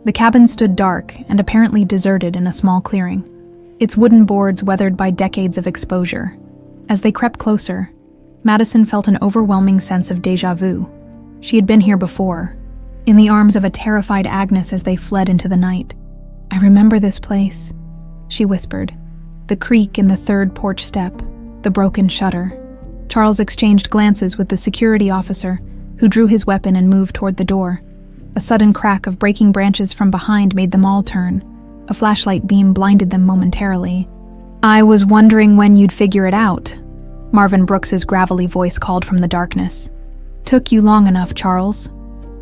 The cabin stood dark and apparently deserted in a small clearing, its wooden boards weathered by decades of exposure. As they crept closer, Madison felt an overwhelming sense of déjà vu. She had been here before, in the arms of a terrified Agnes as they fled into the night. I remember this place, she whispered. The creak in the third porch step, the broken shutter. Charles exchanged glances with the security officer, who drew his weapon and moved toward the door. A sudden crack of breaking branches from behind made them all turn. A flashlight beam blinded them momentarily. I was wondering when you'd figure it out, Marvin Brooks's gravelly voice called from the darkness. Took you long enough, Charles.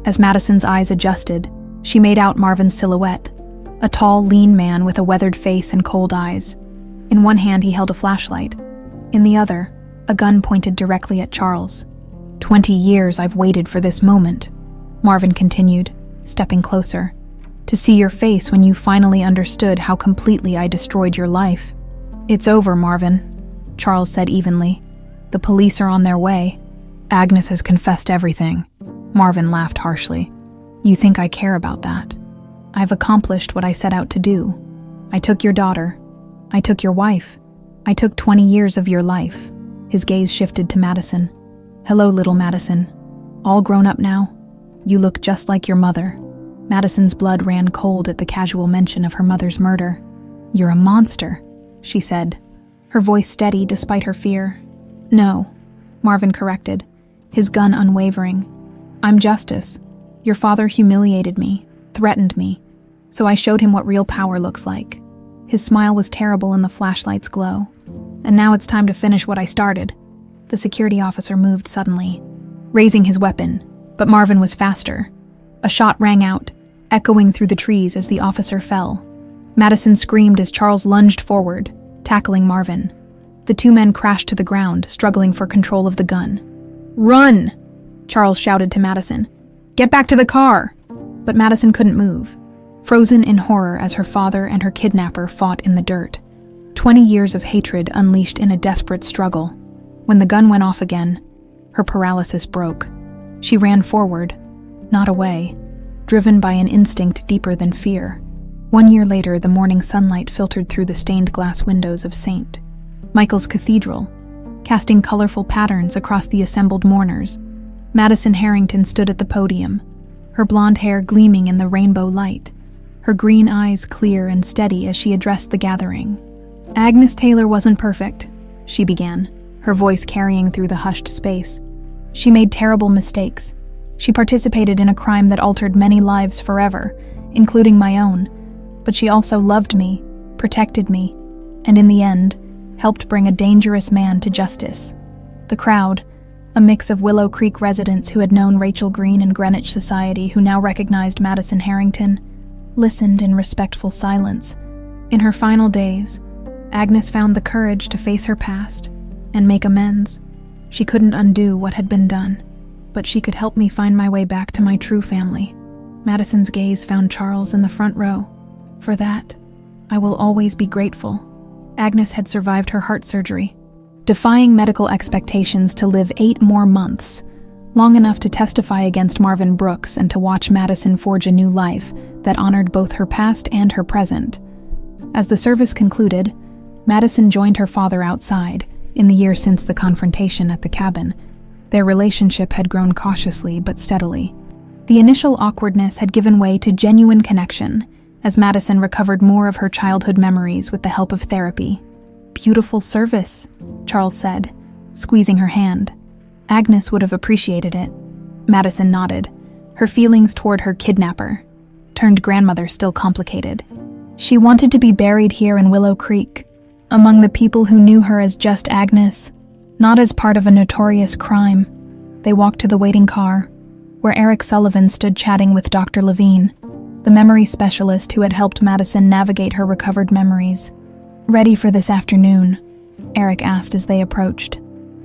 As Madison's eyes adjusted, she made out Marvin's silhouette, a tall, lean man with a weathered face and cold eyes. In one hand he held a flashlight. In the other, a gun pointed directly at Charles. 20 years I've waited for this moment, Marvin continued, stepping closer. To see your face when you finally understood how completely I destroyed your life. It's over, Marvin, Charles said evenly. The police are on their way. Agnes has confessed everything. Marvin laughed harshly. You think I care about that? I've accomplished what I set out to do. I took your daughter. I took your wife. I took 20 years of your life. His gaze shifted to Madison. Hello, little Madison. All grown up now? You look just like your mother. Madison's blood ran cold at the casual mention of her mother's murder. You're a monster, she said, her voice steady despite her fear. No, Marvin corrected, his gun unwavering. I'm justice. Your father humiliated me, threatened me, so I showed him what real power looks like. His smile was terrible in the flashlight's glow. And now it's time to finish what I started. The security officer moved suddenly, raising his weapon, but Marvin was faster. A shot rang out, echoing through the trees as the officer fell. Madison screamed as Charles lunged forward, tackling Marvin. The two men crashed to the ground, struggling for control of the gun. "Run!" Charles shouted to Madison. "Get back to the car!" But Madison couldn't move, frozen in horror as her father and her kidnapper fought in the dirt. 20 years of hatred unleashed in a desperate struggle. When the gun went off again, her paralysis broke. She ran forward, not away, driven by an instinct deeper than fear. 1 year later, the morning sunlight filtered through the stained glass windows of St. Michael's Cathedral, casting colorful patterns across the assembled mourners. Madison Harrington stood at the podium, her blonde hair gleaming in the rainbow light, her green eyes clear and steady as she addressed the gathering. "Agnes Taylor wasn't perfect," she began, her voice carrying through the hushed space. "She made terrible mistakes. She participated in a crime that altered many lives forever, including my own. But she also loved me, protected me, and in the end, helped bring a dangerous man to justice." The crowd, a mix of Willow Creek residents who had known Rachel Green in Greenwich society who now recognized Madison Harrington, listened in respectful silence. In her final days, Agnes found the courage to face her past and make amends. She couldn't undo what had been done, but she could help me find my way back to my true family. Madison's gaze found Charles in the front row. For that, I will always be grateful. Agnes had survived her heart surgery, defying medical expectations to live 8 more months, long enough to testify against Marvin Brooks and to watch Madison forge a new life that honored both her past and her present. As the service concluded, Madison joined her father outside, in the year since the confrontation at the cabin. Their relationship had grown cautiously but steadily. The initial awkwardness had given way to genuine connection, as Madison recovered more of her childhood memories with the help of therapy. "Beautiful service," Charles said, squeezing her hand. Agnes would have appreciated it. Madison nodded, her feelings toward her kidnapper, turned grandmother still complicated. She wanted to be buried here in Willow Creek, among the people who knew her as just Agnes, not as part of a notorious crime. They walked to the waiting car, where Eric Sullivan stood chatting with Dr. Levine, the memory specialist who had helped Madison navigate her recovered memories. "Ready for this afternoon?" Eric asked as they approached.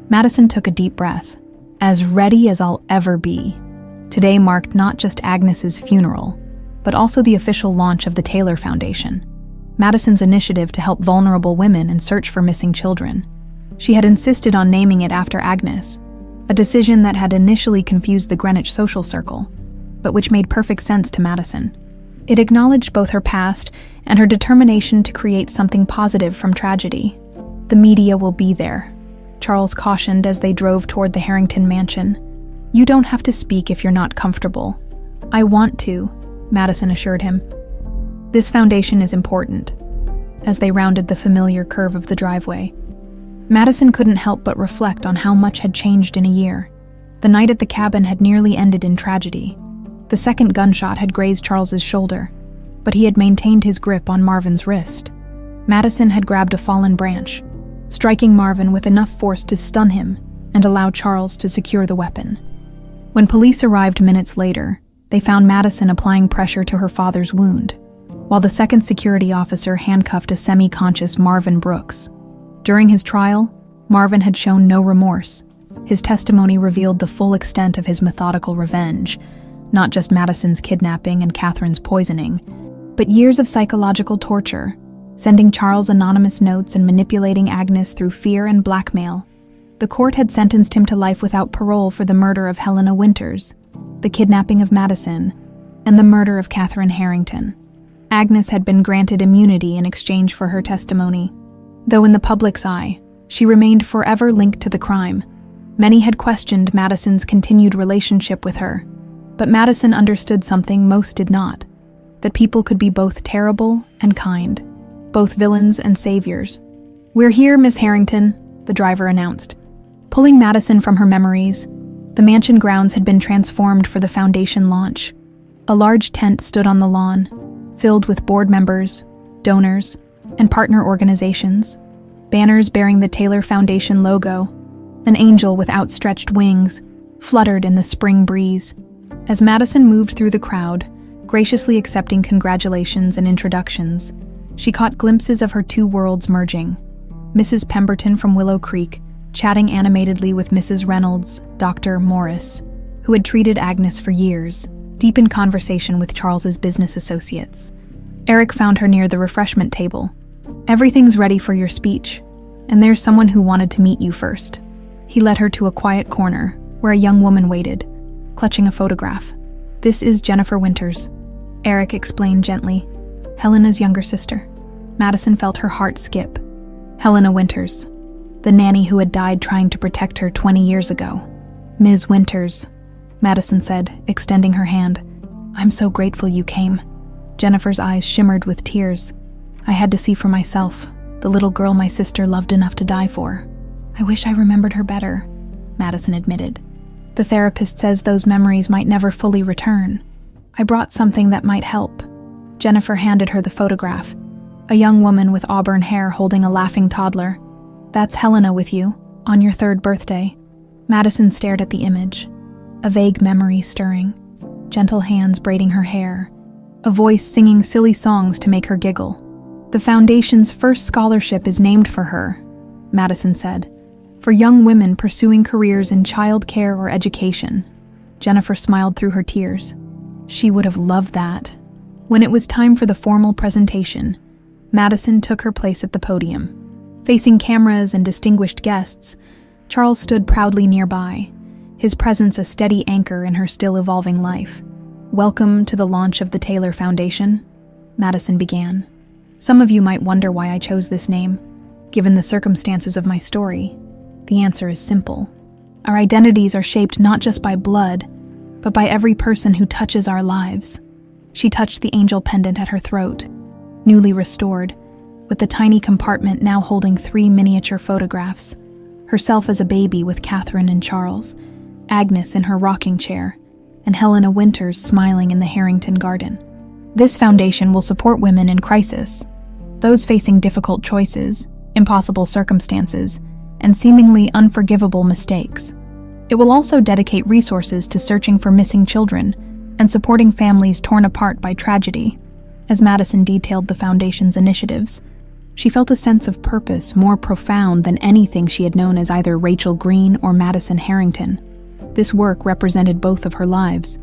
Madison took a deep breath. "As ready as I'll ever be." Today marked not just Agnes's funeral, but also the official launch of the Taylor Foundation, Madison's initiative to help vulnerable women and search for missing children. She had insisted on naming it after Agnes, a decision that had initially confused the Greenwich social circle, but which made perfect sense to Madison. It acknowledged both her past and her determination to create something positive from tragedy. "The media will be there," Charles cautioned as they drove toward the Harrington mansion. "You don't have to speak if you're not comfortable." "I want to," Madison assured him. "This foundation is important." As they rounded the familiar curve of the driveway, Madison couldn't help but reflect on how much had changed in a year. The night at the cabin had nearly ended in tragedy. The second gunshot had grazed Charles's shoulder, but he had maintained his grip on Marvin's wrist. Madison had grabbed a fallen branch, striking Marvin with enough force to stun him and allow Charles to secure the weapon. When police arrived minutes later, they found Madison applying pressure to her father's wound, while the second security officer handcuffed a semi-conscious Marvin Brooks. During his trial, Marvin had shown no remorse. His testimony revealed the full extent of his methodical revenge, not just Madison's kidnapping and Catherine's poisoning, but years of psychological torture, sending Charles anonymous notes and manipulating Agnes through fear and blackmail. The court had sentenced him to life without parole for the murder of Helena Winters, the kidnapping of Madison, and the murder of Catherine Harrington. Agnes had been granted immunity in exchange for her testimony. Though in the public's eye, she remained forever linked to the crime. Many had questioned Madison's continued relationship with her, but Madison understood something most did not, that people could be both terrible and kind, both villains and saviors. "We're here, Miss Harrington," the driver announced. Pulling Madison from her memories, the mansion grounds had been transformed for the foundation launch. A large tent stood on the lawn, filled with board members, donors, and partner organizations. Banners bearing the Taylor Foundation logo, an angel with outstretched wings, fluttered in the spring breeze. As Madison moved through the crowd, graciously accepting congratulations and introductions, She caught glimpses of her two worlds merging. Mrs. Pemberton from Willow Creek, chatting animatedly with Mrs. Reynolds, Dr. Morris, who had treated Agnes for years, deep in conversation with Charles's business associates. Eric found her near the refreshment table. "Everything's ready for your speech, and there's someone who wanted to meet you first." He led her to a quiet corner, where a young woman waited, clutching a photograph. "This is Jennifer Winters," Eric explained gently. "Helena's younger sister." Madison felt her heart skip. Helena Winters, the nanny who had died trying to protect her 20 years ago. "Ms. Winters," Madison said, extending her hand. "I'm so grateful you came." Jennifer's eyes shimmered with tears. "I had to see for myself, the little girl my sister loved enough to die for." "I wish I remembered her better," Madison admitted. "The therapist says those memories might never fully return. I brought something that might help." Jennifer handed her the photograph, a young woman with auburn hair holding a laughing toddler. "That's Helena with you, on your 3rd birthday." Madison stared at the image, a vague memory stirring, gentle hands braiding her hair, a voice singing silly songs to make her giggle. "The Foundation's first scholarship is named for her," Madison said, "for young women pursuing careers in child care or education." Jennifer smiled through her tears. She would have loved that. When it was time for the formal presentation, Madison took her place at the podium. Facing cameras and distinguished guests, Charles stood proudly nearby, his presence a steady anchor in her still-evolving life. "Welcome to the launch of the Taylor Foundation," Madison began. "Some of you might wonder why I chose this name, given the circumstances of my story. The answer is simple. Our identities are shaped not just by blood, but by every person who touches our lives." She touched the angel pendant at her throat, newly restored, with the tiny compartment now holding 3 miniature photographs, herself as a baby with Catherine and Charles, Agnes in her rocking chair, and Helena Winters smiling in the Harrington garden. "This foundation will support women in crisis, those facing difficult choices, impossible circumstances, and seemingly unforgivable mistakes. It will also dedicate resources to searching for missing children and supporting families torn apart by tragedy." As Madison detailed the Foundation's initiatives, she felt a sense of purpose more profound than anything she had known as either Rachel Green or Madison Harrington. This work represented both of her lives,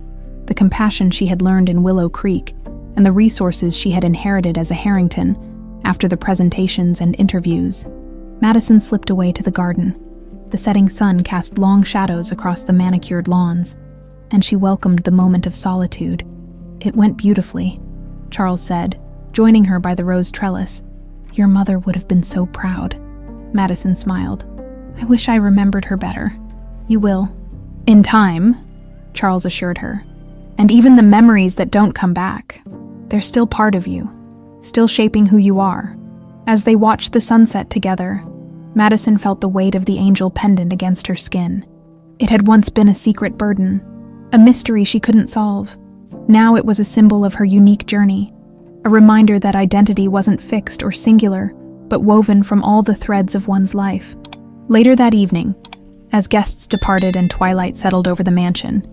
the compassion she had learned in Willow Creek and the resources she had inherited as a Harrington after the presentations and interviews. Madison slipped away to the garden. The setting sun cast long shadows across the manicured lawns, and she welcomed the moment of solitude. "It went beautifully," Charles said, joining her by the rose trellis. "Your mother would have been so proud." Madison smiled. "I wish I remembered her better." "You will." "In time," Charles assured her. "And even the memories that don't come back, they're still part of you, still shaping who you are." As they watched the sunset together, Madison felt the weight of the angel pendant against her skin. It had once been a secret burden, a mystery she couldn't solve. Now it was a symbol of her unique journey, a reminder that identity wasn't fixed or singular, but woven from all the threads of one's life. Later that evening, as guests departed and twilight settled over the mansion,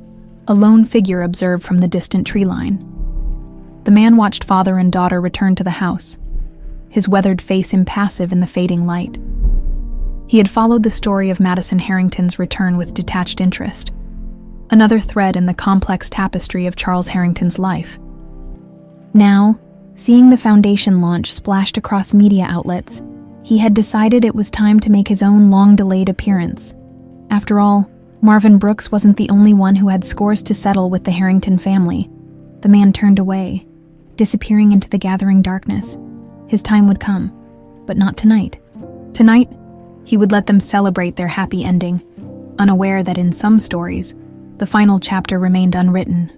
a lone figure observed from the distant tree line. The man watched father and daughter return to the house, his weathered face impassive in the fading light. He had followed the story of Madison Harrington's return with detached interest, another thread in the complex tapestry of Charles Harrington's life. Now, seeing the Foundation launch splashed across media outlets, he had decided it was time to make his own long-delayed appearance. After all, Marvin Brooks wasn't the only one who had scores to settle with the Harrington family. The man turned away, disappearing into the gathering darkness. His time would come, but not tonight. Tonight, he would let them celebrate their happy ending, unaware that in some stories, the final chapter remained unwritten.